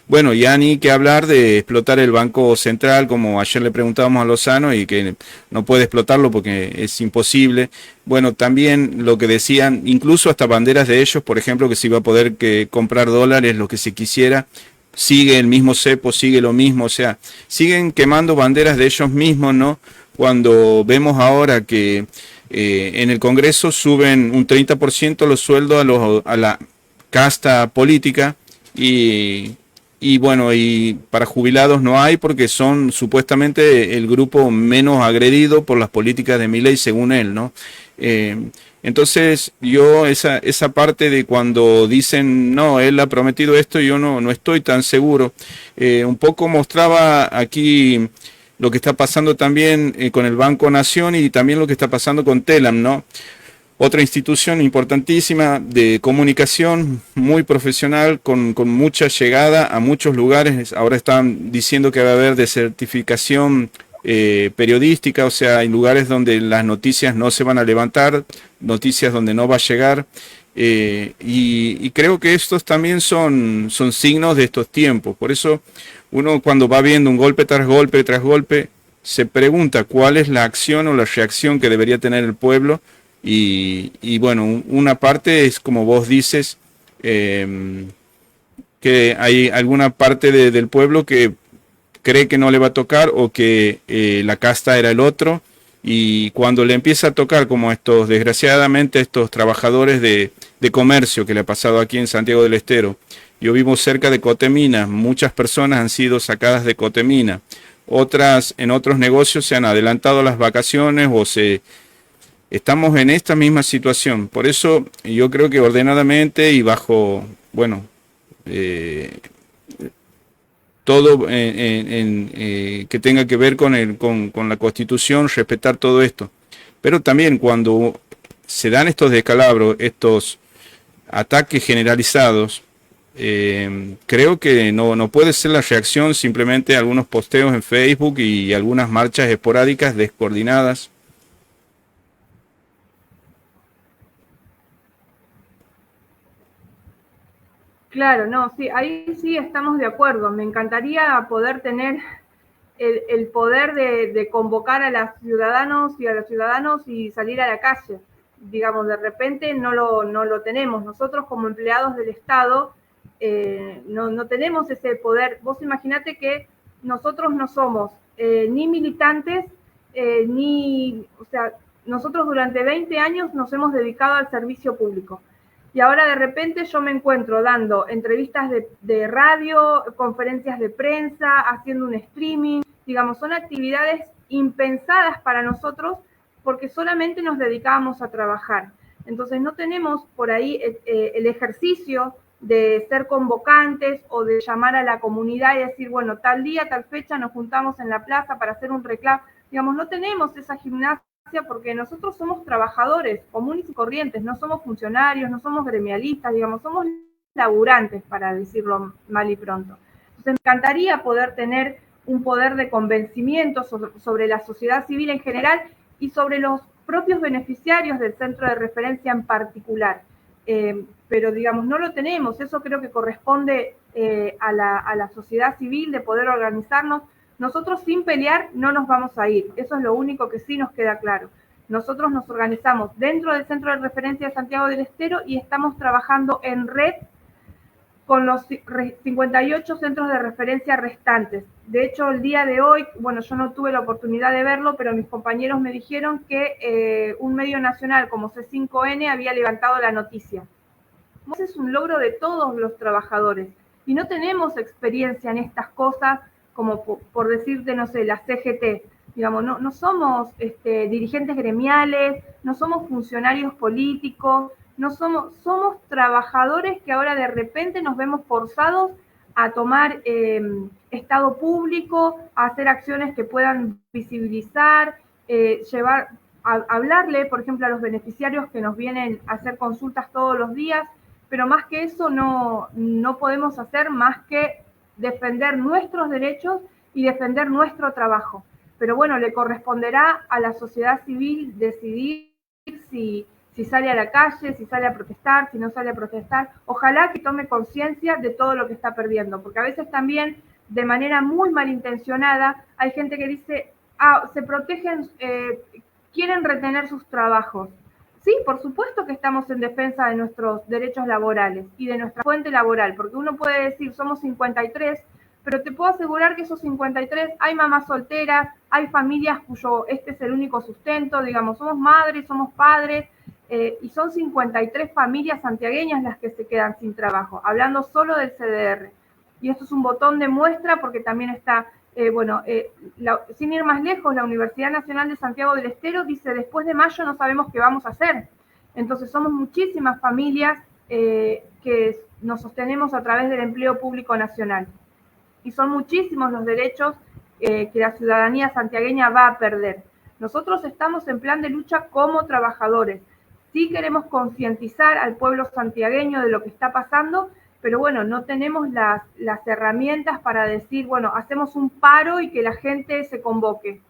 [SPEAKER 1] Bueno, ya ni que hablar de explotar el Banco Central, como ayer le preguntábamos a Lozano, y que no puede explotarlo porque es imposible. Bueno, también lo que decían, incluso hasta banderas de ellos, por ejemplo, que se iba a poder comprar dólares, lo que se quisiera, sigue el mismo cepo, sigue lo mismo, o sea, siguen quemando banderas de ellos mismos, ¿no? Cuando vemos ahora que en el Congreso suben un 30% los sueldos a la casta política y bueno, y para jubilados no hay porque son supuestamente el grupo menos agredido por las políticas de Milei según él, ¿no? Eh, entonces yo esa parte de cuando dicen, no, él ha prometido esto, yo no estoy tan seguro. Un poco mostraba aquí lo que está pasando también con el Banco Nación y también lo que está pasando con Telam, ¿no? Otra institución importantísima de comunicación, muy profesional, con mucha llegada a muchos lugares. Ahora están diciendo que va a haber desertificación periodística, o sea, hay lugares donde las noticias no se van a levantar, noticias donde no va a llegar. Y creo que estos también son signos de estos tiempos. Por eso uno cuando va viendo un golpe tras golpe, se pregunta cuál es la acción o la reacción que debería tener el pueblo. Y bueno, una parte es como vos dices, que hay alguna parte del pueblo que cree que no le va a tocar o que la casta era el otro. Y cuando le empieza a tocar, como estos, desgraciadamente, estos trabajadores de comercio que le ha pasado aquí en Santiago del Estero. Yo vivo cerca de Cotemina, muchas personas han sido sacadas de Cotemina. Otras en otros negocios se han adelantado las vacaciones o estamos en esta misma situación. Por eso yo creo que ordenadamente y bajo, bueno, todo que tenga que ver con la Constitución, respetar todo esto. Pero también cuando se dan estos descalabros, estos ataques generalizados, creo que no puede ser la reacción simplemente a algunos posteos en Facebook y algunas marchas esporádicas descoordinadas.
[SPEAKER 2] Claro, no, sí, ahí sí estamos de acuerdo. Me encantaría poder tener el poder de convocar a las ciudadanos y a los ciudadanos y salir a la calle. Digamos, de repente no lo tenemos. Nosotros como empleados del Estado no tenemos ese poder. Vos imaginate que nosotros no somos ni militantes, o sea, nosotros durante 20 años nos hemos dedicado al servicio público. y ahora de repente yo me encuentro dando entrevistas de radio, conferencias de prensa, haciendo un streaming, digamos, son actividades impensadas para nosotros porque solamente nos dedicábamos a trabajar. Entonces no tenemos por ahí el ejercicio de ser convocantes o de llamar a la comunidad y decir, bueno, tal día, tal fecha nos juntamos en la plaza para hacer un reclamo. Digamos, no tenemos esa gimnasia porque nosotros somos trabajadores comunes y corrientes, no somos funcionarios, no somos gremialistas, digamos, somos laburantes, para decirlo mal y pronto. Entonces me encantaría poder tener un poder de convencimiento sobre la sociedad civil en general y sobre los propios beneficiarios del centro de referencia en particular. Pero digamos, no lo tenemos, eso creo que corresponde a la sociedad civil de poder organizarnos. Nosotros sin pelear no nos vamos a ir, eso es lo único que sí nos queda claro. Nosotros nos organizamos dentro del Centro de Referencia de Santiago del Estero y estamos trabajando en red con los 58 centros de referencia restantes. De hecho, el día de hoy, bueno, yo no tuve la oportunidad de verlo, pero mis compañeros me dijeron que un medio nacional como C5N había levantado la noticia. Ese es un logro de todos los trabajadores y no tenemos experiencia en estas cosas como por decirte, no sé, la CGT. Digamos, no somos dirigentes gremiales, no somos funcionarios políticos, no somos trabajadores que ahora de repente nos vemos forzados a tomar estado público, a hacer acciones que puedan visibilizar, hablarle, por ejemplo, a los beneficiarios que nos vienen a hacer consultas todos los días, pero más que eso no podemos hacer más que defender nuestros derechos y defender nuestro trabajo. Pero bueno, le corresponderá a la sociedad civil decidir si sale a la calle, si sale a protestar, si no sale a protestar. Ojalá que tome conciencia de todo lo que está perdiendo, porque a veces también, de manera muy malintencionada, hay gente que dice, se protegen, quieren retener sus trabajos. Sí, por supuesto que estamos en defensa de nuestros derechos laborales y de nuestra fuente laboral, porque uno puede decir, somos 53, pero te puedo asegurar que esos 53 hay mamás solteras, hay familias cuyo este es el único sustento, digamos, somos madres, somos padres, y son 53 familias santiagueñas las que se quedan sin trabajo, hablando solo del CDR. Y esto es un botón de muestra porque también está, sin ir más lejos, la Universidad Nacional de Santiago del Estero dice, después de mayo no sabemos qué vamos a hacer. Entonces somos muchísimas familias que nos sostenemos a través del empleo público nacional. Y son muchísimos los derechos que la ciudadanía santiagueña va a perder. Nosotros estamos en plan de lucha como trabajadores. Sí queremos concientizar al pueblo santiagueño de lo que está pasando, pero bueno, no tenemos las herramientas para decir, bueno, hacemos un paro y que la gente se convoque.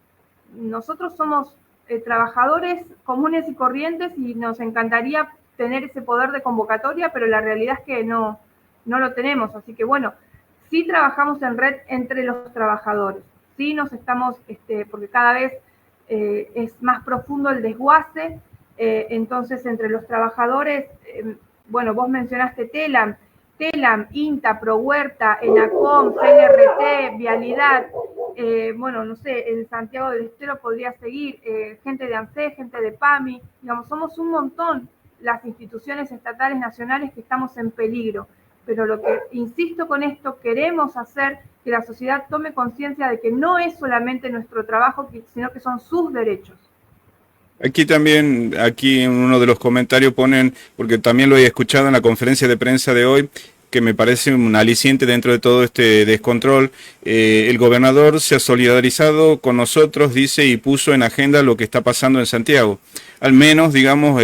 [SPEAKER 2] Nosotros somos trabajadores comunes y corrientes y nos encantaría tener ese poder de convocatoria, pero la realidad es que no lo tenemos. Así que bueno, sí trabajamos en red entre los trabajadores, sí nos estamos, porque cada vez es más profundo el desguace, entonces entre los trabajadores, bueno, vos mencionaste TELAM, INTA, ProHuerta, ENACOM, CNRT, Vialidad, bueno, no sé, en Santiago del Estero podría seguir, gente de ANSES, gente de PAMI, digamos, somos un montón las instituciones estatales nacionales que estamos en peligro. Pero lo que, insisto con esto, queremos hacer que la sociedad tome conciencia de que no es solamente nuestro trabajo, sino que son sus derechos.
[SPEAKER 1] Aquí también, aquí en uno de los comentarios ponen, porque también lo he escuchado en la conferencia de prensa de hoy, que me parece un aliciente dentro de todo este descontrol. El gobernador se ha solidarizado con nosotros, dice, y puso en agenda lo que está pasando en Santiago. Al menos, digamos,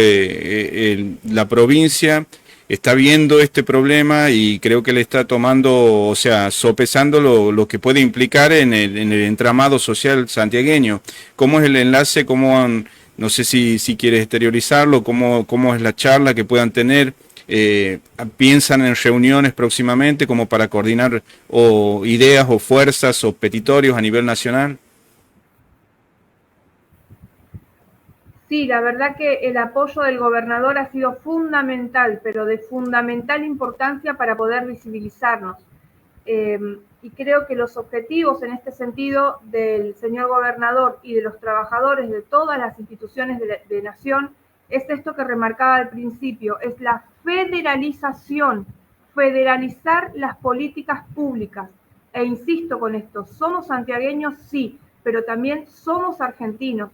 [SPEAKER 1] la provincia está viendo este problema y creo que le está tomando, o sea, sopesando lo que puede implicar en el entramado social santiagueño. ¿Cómo es el enlace? No sé si quieres exteriorizarlo, cómo es la charla que puedan tener? ¿Piensan en reuniones próximamente como para coordinar o ideas o fuerzas o petitorios a nivel nacional?
[SPEAKER 2] Sí, la verdad que el apoyo del gobernador ha sido fundamental, pero de fundamental importancia para poder visibilizarnos. Y creo que los objetivos en este sentido del señor gobernador y de los trabajadores de todas las instituciones de Nación es esto que remarcaba al principio, es la federalización, federalizar las políticas públicas. E insisto con esto, somos santiagueños, sí, pero también somos argentinos.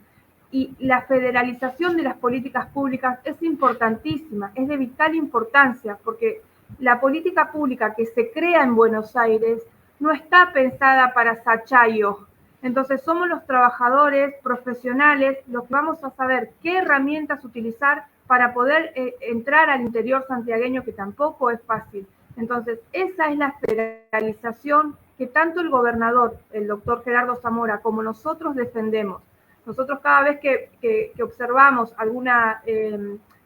[SPEAKER 2] Y la federalización de las políticas públicas es importantísima, es de vital importancia, porque la política pública que se crea en Buenos Aires no está pensada para Sachayo. Entonces somos los trabajadores profesionales los que vamos a saber qué herramientas utilizar para poder entrar al interior santiagueño, que tampoco es fácil. Entonces esa es la federalización que tanto el gobernador, el doctor Gerardo Zamora, como nosotros defendemos. Nosotros cada vez que observamos alguna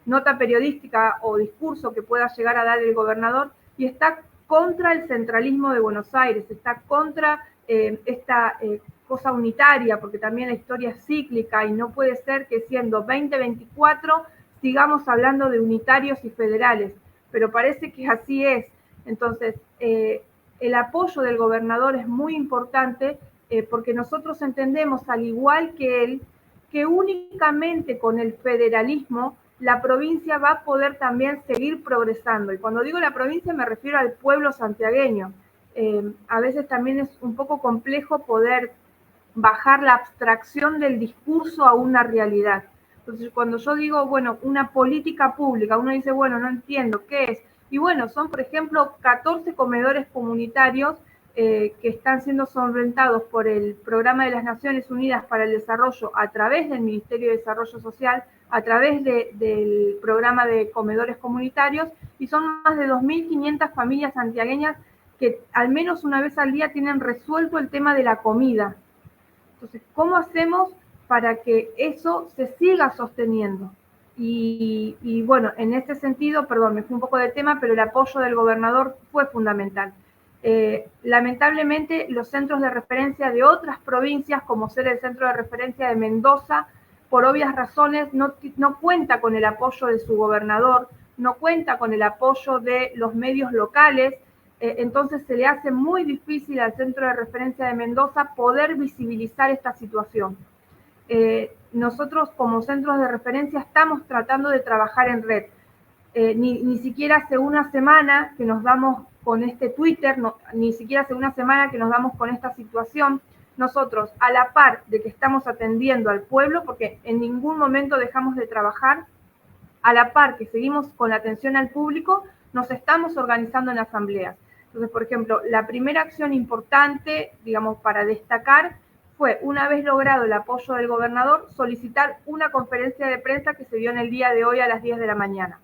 [SPEAKER 2] nota periodística o discurso que pueda llegar a dar el gobernador, y está contra el centralismo de Buenos Aires, está contra esta cosa unitaria, porque también la historia es cíclica y no puede ser que siendo 2024 sigamos hablando de unitarios y federales, pero parece que así es. Entonces, el apoyo del gobernador es muy importante porque nosotros entendemos, al igual que él, que únicamente con el federalismo la provincia va a poder también seguir progresando. Y cuando digo la provincia me refiero al pueblo santiagueño. A veces también es un poco complejo poder bajar la abstracción del discurso a una realidad. Entonces, cuando yo digo, bueno, una política pública, uno dice, bueno, no entiendo, ¿qué es? Y bueno, son, por ejemplo, 14 comedores comunitarios que están siendo solventados por el Programa de las Naciones Unidas para el Desarrollo a través del Ministerio de Desarrollo Social, a través del programa de comedores comunitarios, y son más de 2.500 familias santiagueñas que al menos una vez al día tienen resuelto el tema de la comida. Entonces, ¿cómo hacemos para que eso se siga sosteniendo? Y bueno, en este sentido, perdón, me fui un poco de tema, pero el apoyo del gobernador fue fundamental. Lamentablemente, los centros de referencia de otras provincias, como ser el centro de referencia de Mendoza, por obvias razones, no cuenta con el apoyo de su gobernador, no cuenta con el apoyo de los medios locales, entonces se le hace muy difícil al centro de referencia de Mendoza poder visibilizar esta situación. Nosotros como centros de referencia estamos tratando de trabajar en red. Ni siquiera hace una semana que nos damos con este Twitter, ni siquiera hace una semana que nos damos con esta situación. Nosotros, a la par de que estamos atendiendo al pueblo, porque en ningún momento dejamos de trabajar, a la par que seguimos con la atención al público, nos estamos organizando en asambleas. Entonces, por ejemplo, la primera acción importante, digamos, para destacar, fue, una vez logrado el apoyo del gobernador, solicitar una conferencia de prensa que se dio en el día de hoy a las 10 de la mañana.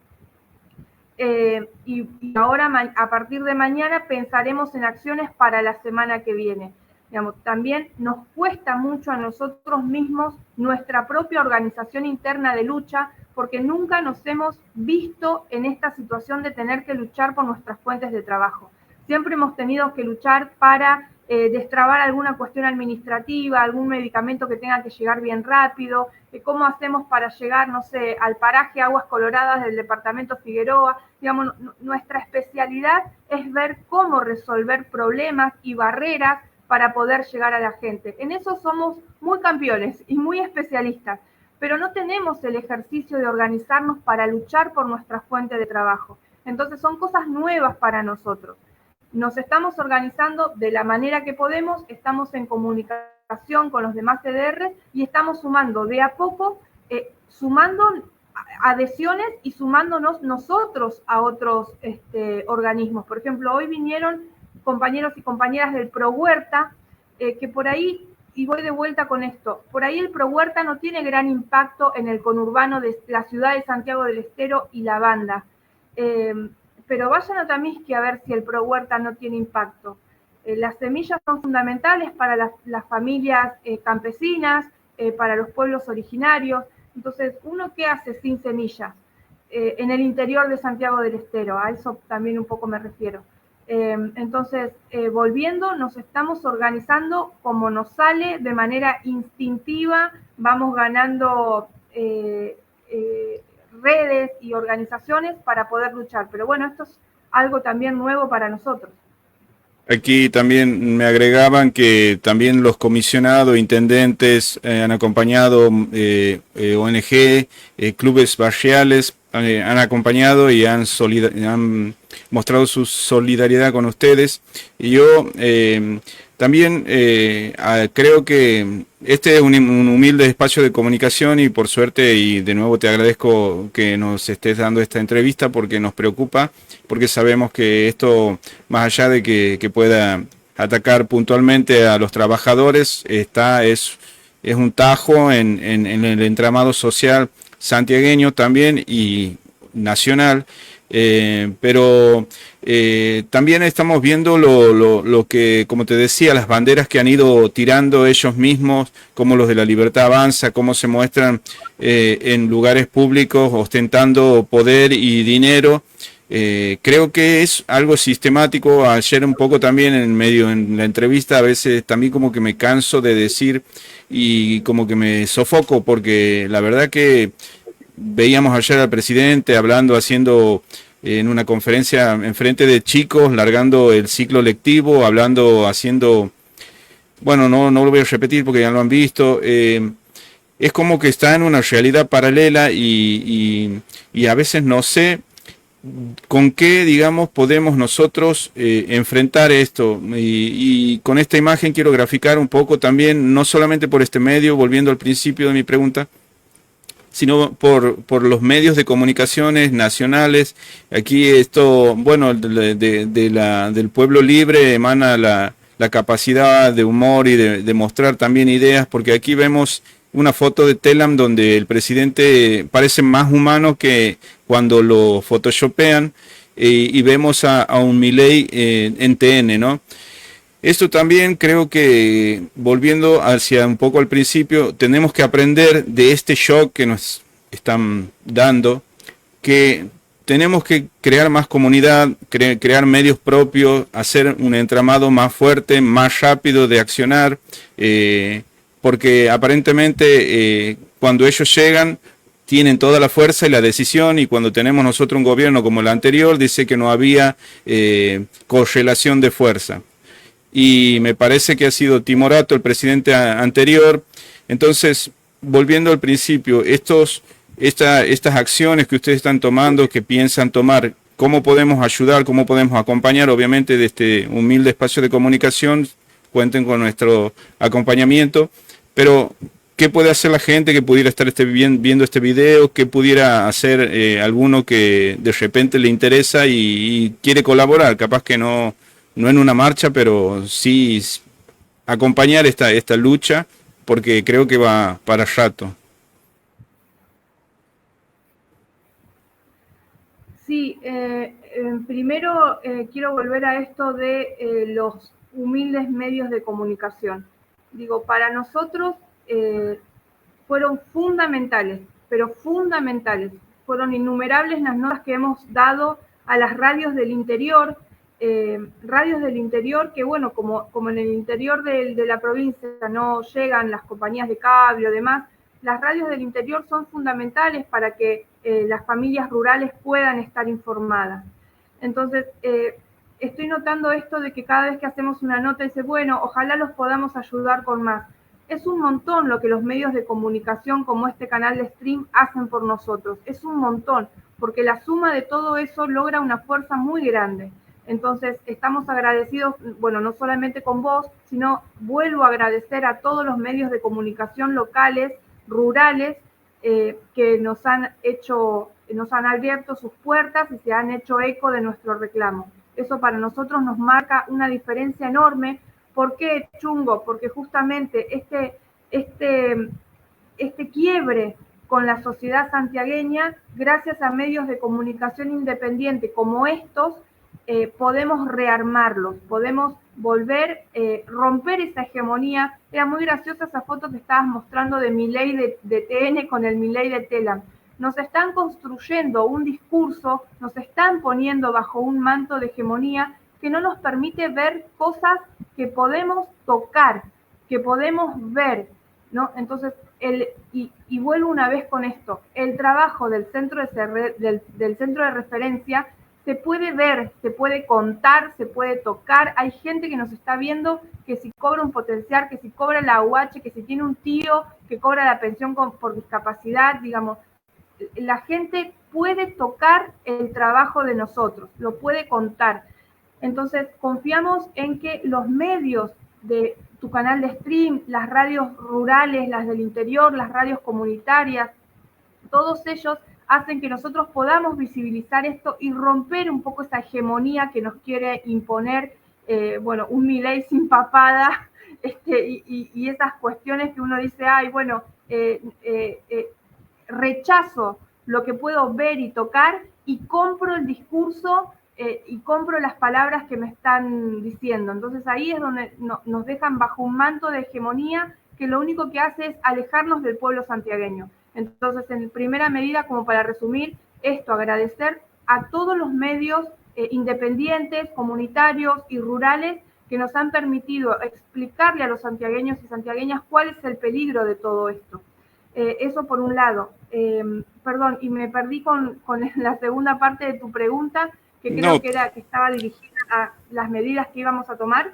[SPEAKER 2] Y ahora, a partir de mañana, pensaremos en acciones para la semana que viene. Digamos, también nos cuesta mucho a nosotros mismos nuestra propia organización interna de lucha, porque nunca nos hemos visto en esta situación de tener que luchar por nuestras fuentes de trabajo. Siempre hemos tenido que luchar para destrabar alguna cuestión administrativa, algún medicamento que tenga que llegar bien rápido, cómo hacemos para llegar, no sé, al paraje Aguas Coloradas del departamento Figueroa. Digamos, nuestra especialidad es ver cómo resolver problemas y barreras para poder llegar a la gente. En eso somos muy campeones y muy especialistas, pero no tenemos el ejercicio de organizarnos para luchar por nuestra fuente de trabajo. Entonces son cosas nuevas para nosotros. Nos estamos organizando de la manera que podemos, estamos en comunicación con los demás CDR y estamos sumando de a poco, sumando adhesiones y sumándonos nosotros a otros organismos. Por ejemplo, hoy vinieron compañeros y compañeras del ProHuerta, que por ahí, y voy de vuelta con esto, por ahí el ProHuerta no tiene gran impacto en el conurbano de la ciudad de Santiago del Estero y la banda. Pero vayan a Tamisqui a ver si el ProHuerta no tiene impacto. Las semillas son fundamentales para las familias campesinas, para los pueblos originarios. Entonces, ¿uno qué hace sin semillas? En el interior de Santiago del Estero, a eso también un poco me refiero. Entonces, volviendo, nos estamos organizando como nos sale, de manera instintiva, vamos ganando redes y organizaciones para poder luchar. Pero bueno, esto es algo también nuevo para nosotros.
[SPEAKER 1] Aquí también me agregaban que también los comisionados, intendentes han acompañado, ONG, clubes barriales han acompañado y han mostrado su solidaridad con ustedes. Y yo también creo que este es un humilde espacio de comunicación y por suerte, y de nuevo te agradezco que nos estés dando esta entrevista porque nos preocupa, porque sabemos que esto, más allá de que pueda atacar puntualmente a los trabajadores, es un tajo en el entramado social santiagueño también y nacional. Pero también estamos viendo lo que, como te decía, las banderas que han ido tirando ellos mismos, como los de la Libertad Avanza, cómo se muestran en lugares públicos ostentando poder y dinero. Creo que es algo sistemático. Ayer un poco también en la entrevista, a veces también como que me canso de decir y como que me sofoco, porque la verdad que veíamos ayer al presidente hablando, haciendo en una conferencia en frente de chicos, largando el ciclo lectivo, hablando, haciendo, bueno, no lo voy a repetir porque ya lo han visto. Es como que está en una realidad paralela y a veces no sé con qué, digamos, podemos nosotros enfrentar esto. Y con esta imagen quiero graficar un poco también, no solamente por este medio, volviendo al principio de mi pregunta, sino por los medios de comunicaciones nacionales. Aquí esto, bueno, del pueblo libre emana la capacidad de humor y de mostrar también ideas, porque aquí vemos una foto de Telam donde el presidente parece más humano que cuando lo photoshopean, y vemos a un Milei en TN, ¿no? Esto también creo que, volviendo hacia un poco al principio, tenemos que aprender de este shock que nos están dando, que tenemos que crear más comunidad, crear medios propios, hacer un entramado más fuerte, más rápido de accionar, porque aparentemente cuando ellos llegan tienen toda la fuerza y la decisión, y cuando tenemos nosotros un gobierno como el anterior, dice que no había correlación de fuerza. Y me parece que ha sido timorato el presidente anterior. Entonces, volviendo al principio, estas acciones que ustedes están tomando, que piensan tomar, ¿cómo podemos ayudar, cómo podemos acompañar? Obviamente, de este humilde espacio de comunicación, cuenten con nuestro acompañamiento, pero ¿qué puede hacer la gente que pudiera estar viendo este video? ¿Qué pudiera hacer alguno que de repente le interesa y quiere colaborar? Capaz que no en una marcha, pero sí acompañar esta lucha, porque creo que va para rato.
[SPEAKER 2] Sí, primero quiero volver a esto de los humildes medios de comunicación. Digo, para nosotros fueron fundamentales, pero fundamentales. Fueron innumerables las notas que hemos dado a las radios del interior que, bueno, como en el interior de la provincia no llegan las compañías de cable o demás, las radios del interior son fundamentales para que las familias rurales puedan estar informadas. Entonces, estoy notando esto de que cada vez que hacemos una nota dice, bueno, ojalá los podamos ayudar con más. Es un montón lo que los medios de comunicación como este canal de stream hacen por nosotros. Es un montón, porque la suma de todo eso logra una fuerza muy grande. Entonces, estamos agradecidos, bueno, no solamente con vos, sino vuelvo a agradecer a todos los medios de comunicación locales, rurales, que nos han abierto sus puertas y se han hecho eco de nuestro reclamo. Eso para nosotros nos marca una diferencia enorme. ¿Por qué, Chungo? Porque justamente este quiebre con la sociedad santiagueña, gracias a medios de comunicación independiente como estos, podemos rearmarlos, podemos volver, romper esa hegemonía. Era muy graciosa esa foto que estabas mostrando de Milei de TN con el Milei de Telam. Nos están construyendo un discurso, nos están poniendo bajo un manto de hegemonía que no nos permite ver cosas que podemos tocar, que podemos ver, ¿no? Entonces, y vuelvo una vez con esto, el trabajo del centro de referencia se puede ver, se puede contar, se puede tocar. Hay gente que nos está viendo que si cobra un potencial, que si cobra la UH, que si tiene un tío que cobra la pensión por discapacidad, digamos, la gente puede tocar el trabajo de nosotros, lo puede contar. Entonces, confiamos en que los medios de tu canal de stream, las radios rurales, las del interior, las radios comunitarias, todos ellos hacen que nosotros podamos visibilizar esto y romper un poco esa hegemonía que nos quiere imponer, un Milei sin papada, y esas cuestiones que uno dice, ay, bueno, rechazo lo que puedo ver y tocar y compro el discurso y compro las palabras que me están diciendo. Entonces ahí es donde nos dejan bajo un manto de hegemonía que lo único que hace es alejarnos del pueblo santiagueño. Entonces, en primera medida, como para resumir esto, agradecer a todos los medios independientes, comunitarios y rurales que nos han permitido explicarle a los santiagueños y santiagueñas cuál es el peligro de todo esto. Eso por un lado. Perdón, y me perdí con la segunda parte de tu pregunta, que creo
[SPEAKER 1] No,
[SPEAKER 2] que estaba dirigida a las medidas que íbamos a tomar.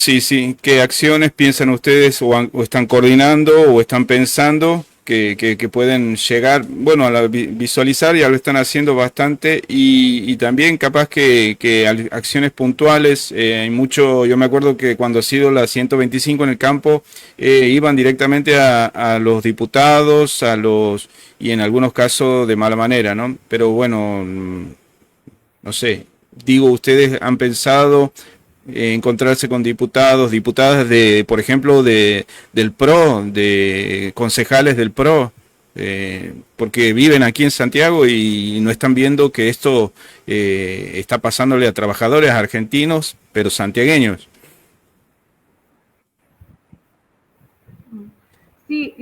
[SPEAKER 1] sí, sí. ¿Qué acciones piensan ustedes o están coordinando o están pensando que pueden llegar, bueno, a visualizar? Ya lo están haciendo bastante y también capaz que acciones puntuales. Hay mucho, yo me acuerdo que cuando ha sido la 125 en el campo, iban directamente a los diputados, y en algunos casos de mala manera, ¿no? Pero bueno, no sé, digo, ustedes han pensado encontrarse con diputados, diputadas por ejemplo, del PRO, de concejales del PRO, porque viven aquí en Santiago y no están viendo que esto está pasándole a trabajadores argentinos, pero santiagueños.
[SPEAKER 2] Sí,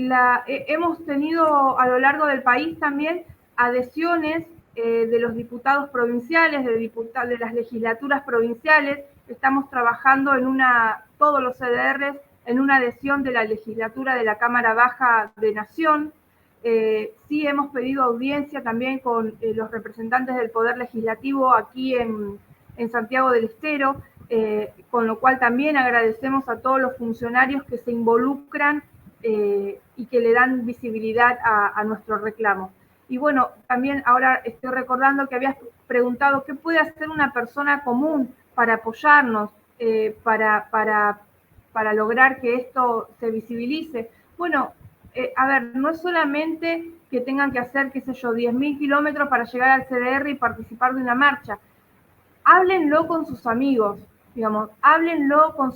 [SPEAKER 2] hemos tenido a lo largo del país también adhesiones de los diputados provinciales, de las legislaturas provinciales. Estamos trabajando todos los CDRs, en una adhesión de la legislatura de la Cámara Baja de Nación. Sí hemos pedido audiencia también con los representantes del Poder Legislativo aquí en Santiago del Estero, con lo cual también agradecemos a todos los funcionarios que se involucran y que le dan visibilidad a nuestro reclamo. Y bueno, también ahora estoy recordando que habías preguntado qué puede hacer una persona común para apoyarnos, para lograr que esto se visibilice. Bueno, a ver, no es solamente que tengan que hacer, qué sé yo, 10.000 kilómetros para llegar al CDR y participar de una marcha. Háblenlo con sus amigos, digamos, háblenlo con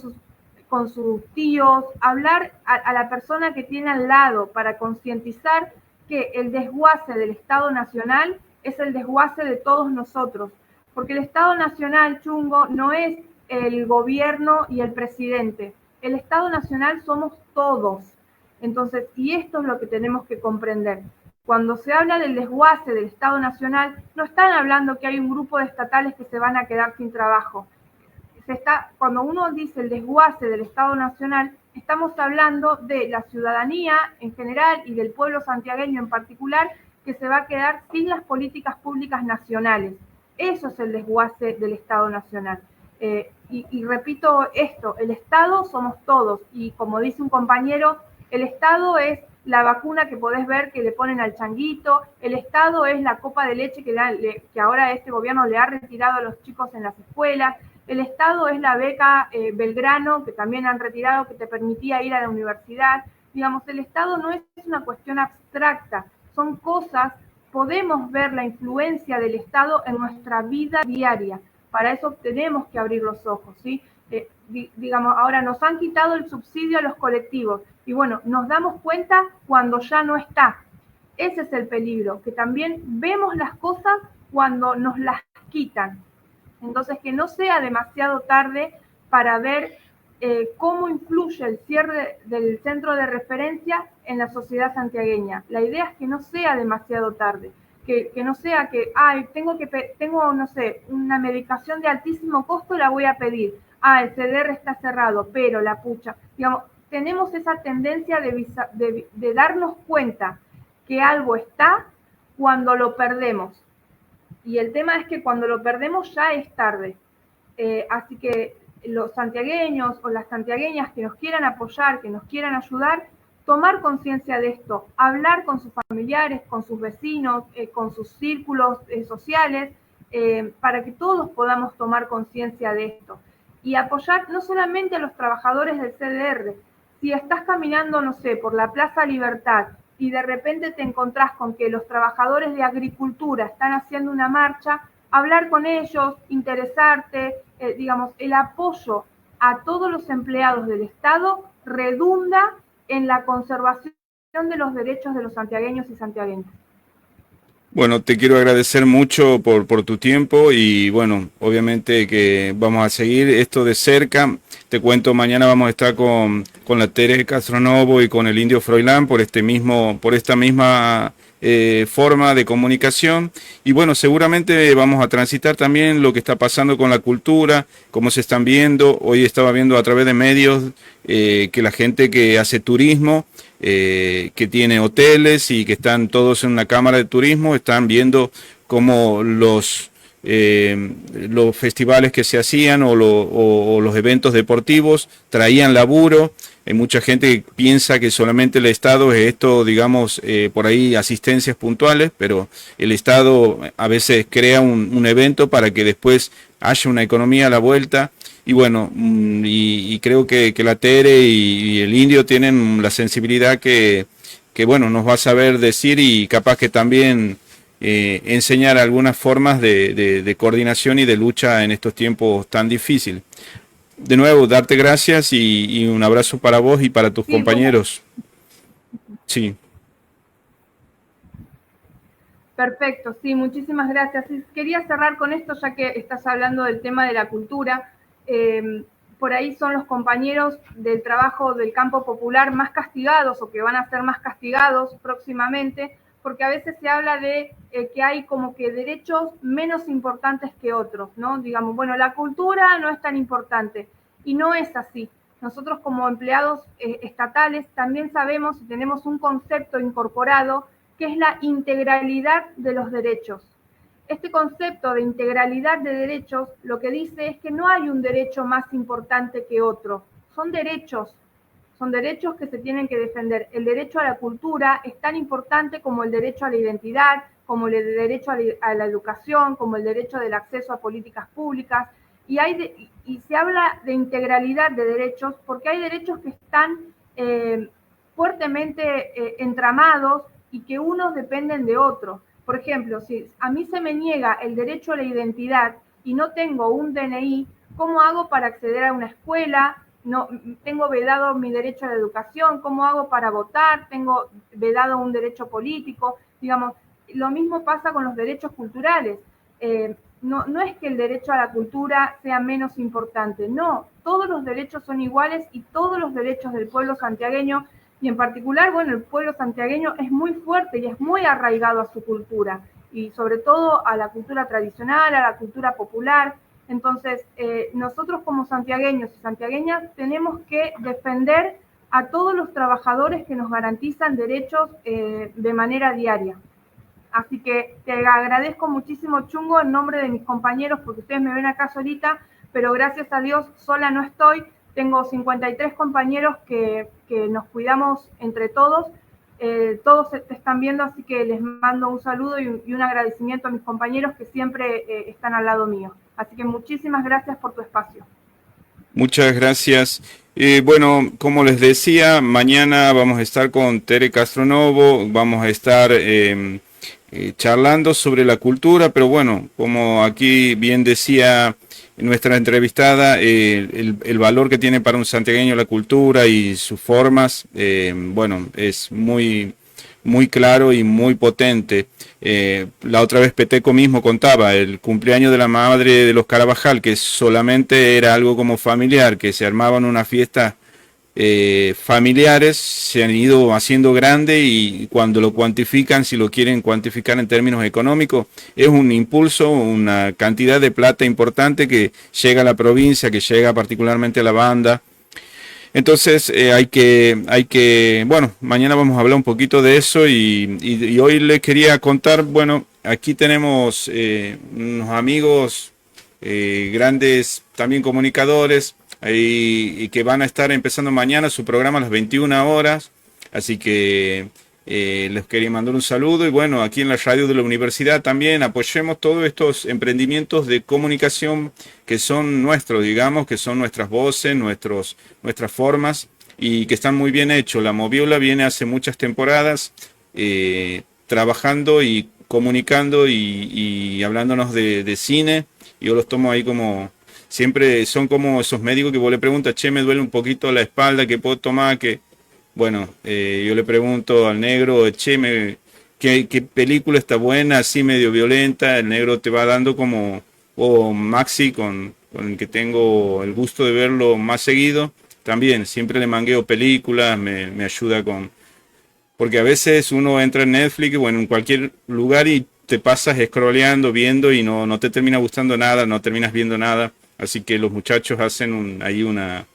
[SPEAKER 2] sus tíos, hablar a la persona que tiene al lado para concientizar que el desguace del Estado Nacional es el desguace de todos nosotros, porque el Estado Nacional, Chungo, no es el gobierno y el presidente, el Estado Nacional somos todos. Entonces, y esto es lo que tenemos que comprender. Cuando se habla del desguace del Estado Nacional, no están hablando que hay un grupo de estatales que se van a quedar sin trabajo. Cuando uno dice el desguace del Estado Nacional, estamos hablando de la ciudadanía en general y del pueblo santiagueño en particular, que se va a quedar sin las políticas públicas nacionales. Eso es el desguace del Estado Nacional. Y repito esto, el Estado somos todos, y como dice un compañero, el Estado es la vacuna que podés ver que le ponen al changuito, el Estado es la copa de leche que ahora este gobierno le ha retirado a los chicos en las escuelas, el Estado es la beca Belgrano, que también han retirado, que te permitía ir a la universidad. Digamos, el Estado no es una cuestión abstracta, son cosas, podemos ver la influencia del Estado en nuestra vida diaria. Para eso tenemos que abrir los ojos, ¿sí? Digamos, ahora nos han quitado el subsidio a los colectivos y bueno, nos damos cuenta cuando ya no está. Ese es el peligro, que también vemos las cosas cuando nos las quitan. Entonces, que no sea demasiado tarde para ver cómo influye el cierre del centro de referencia en la sociedad santiagueña. La idea es que no sea demasiado tarde, que no sea que, tengo, no sé, una medicación de altísimo costo, la voy a pedir. El CDR está cerrado, pero la pucha. Digamos, tenemos esa tendencia de darnos cuenta que algo está cuando lo perdemos. Y el tema es que cuando lo perdemos ya es tarde. Así que los santiagueños o las santiagueñas que nos quieran apoyar, que nos quieran ayudar, tomar conciencia de esto, hablar con sus familiares, con sus vecinos, con sus círculos sociales, para que todos podamos tomar conciencia de esto. Y apoyar no solamente a los trabajadores del CDR. Si estás caminando, no sé, por la Plaza Libertad y de repente te encontrás con que los trabajadores de agricultura están haciendo una marcha, hablar con ellos, interesarte, digamos, el apoyo a todos los empleados del Estado redunda en la conservación de los derechos de los santiagueños y santiagueñas.
[SPEAKER 1] Bueno, te quiero agradecer mucho por tu tiempo y bueno, obviamente que vamos a seguir esto de cerca. Te cuento, mañana vamos a estar con la Tere Castronovo y con el Indio Froilán por esta misma forma de comunicación. Y bueno, seguramente vamos a transitar también lo que está pasando con la cultura, cómo se están viendo. Hoy estaba viendo a través de medios que la gente que hace turismo, que tiene hoteles y que están todos en una cámara de turismo, están viendo cómo los festivales que se hacían o los eventos deportivos traían laburo. Hay mucha gente que piensa que solamente el Estado es esto, digamos, por ahí asistencias puntuales, pero el Estado a veces crea un evento para que después haya una economía a la vuelta. Y bueno, y creo que la Tere y el Indio tienen la sensibilidad que bueno, nos va a saber decir y capaz que también enseñar algunas formas de coordinación y de lucha en estos tiempos tan difíciles. De nuevo, darte gracias y un abrazo para vos y para tus compañeros. Sí.
[SPEAKER 2] Perfecto, sí, muchísimas gracias. Quería cerrar con esto, ya que estás hablando del tema de la cultura. Por ahí son los compañeros del trabajo del campo popular más castigados o que van a ser más castigados próximamente, porque a veces se habla de que hay como que derechos menos importantes que otros, ¿no? Digamos, bueno, la cultura no es tan importante, y no es así. Nosotros como empleados estatales también sabemos y tenemos un concepto incorporado que es la integralidad de los derechos. Este concepto de integralidad de derechos lo que dice es que no hay un derecho más importante que otro, son derechos que se tienen que defender. El derecho a la cultura es tan importante como el derecho a la identidad, como el derecho a la educación, como el derecho del acceso a políticas públicas, y se habla de integralidad de derechos porque hay derechos que están fuertemente entramados y que unos dependen de otros. Por ejemplo, si a mí se me niega el derecho a la identidad y no tengo un DNI, ¿cómo hago para acceder a una escuela? No, tengo vedado mi derecho a la educación, ¿cómo hago para votar? Tengo vedado un derecho político, digamos, lo mismo pasa con los derechos culturales. No es que el derecho a la cultura sea menos importante, no, todos los derechos son iguales y todos los derechos del pueblo santiagueño, y en particular, bueno, el pueblo santiagueño es muy fuerte y es muy arraigado a su cultura, y sobre todo a la cultura tradicional, a la cultura popular. Entonces, nosotros como santiagueños y santiagueñas tenemos que defender a todos los trabajadores que nos garantizan derechos de manera diaria. Así que te agradezco muchísimo, Chungo, en nombre de mis compañeros, porque ustedes me ven acá solita, pero gracias a Dios sola no estoy. Tengo 53 compañeros que nos cuidamos entre todos. Todos te están viendo, así que les mando un saludo y un agradecimiento a mis compañeros que siempre están al lado mío. Así que muchísimas gracias por tu espacio.
[SPEAKER 1] Muchas gracias. Bueno, como les decía, mañana vamos a estar con Tere Castronovo, vamos a estar charlando sobre la cultura, pero bueno, como aquí bien decía nuestra entrevistada, el valor que tiene para un santiagueño la cultura y sus formas, bueno, es muy claro y muy potente. La otra vez Peteco mismo contaba el cumpleaños de la madre de los Carabajal, que solamente era algo como familiar, que se armaban una fiesta familiares, se han ido haciendo grande y cuando lo cuantifican, si lo quieren cuantificar en términos económicos, es un impulso, una cantidad de plata importante que llega a la provincia, que llega particularmente a la banda. Entonces bueno, mañana vamos a hablar un poquito de eso y hoy les quería contar, bueno, aquí tenemos unos amigos grandes, también comunicadores, y que van a estar empezando mañana su programa a las 21 horas. Así que les quería mandar un saludo y bueno, aquí en la radio de la universidad también apoyemos todos estos emprendimientos de comunicación que son nuestros, digamos, que son nuestras voces, nuestras formas y que están muy bien hechos. La Moviola viene hace muchas temporadas trabajando y comunicando y hablándonos de cine. Yo los tomo ahí como, siempre son como esos médicos que vos le preguntas, che, me duele un poquito la espalda, ¿qué puedo tomar? Bueno, yo le pregunto al negro, che, ¿qué película está buena, así medio violenta? El negro te va dando como, o Maxi, con el que tengo el gusto de verlo más seguido, también siempre le mangueo películas, me ayuda con... Porque a veces uno entra en Netflix, bueno, en cualquier lugar y te pasas scrolleando, viendo y no te termina gustando nada, no terminas viendo nada. Así que los muchachos hacen ahí una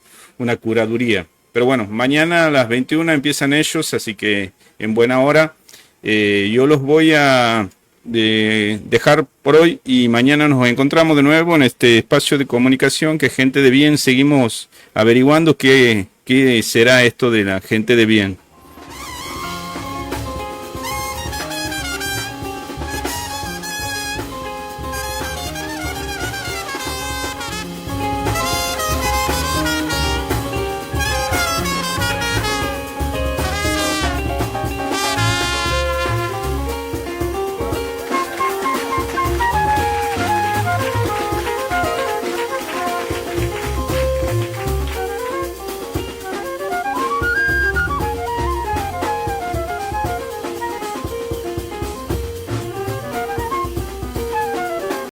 [SPEAKER 1] curaduría. Pero bueno, mañana a las 21 empiezan ellos, así que en buena hora. Yo los voy a dejar por hoy y mañana nos encontramos de nuevo en este espacio de comunicación que Gente de Bien seguimos averiguando qué será esto de la gente de bien.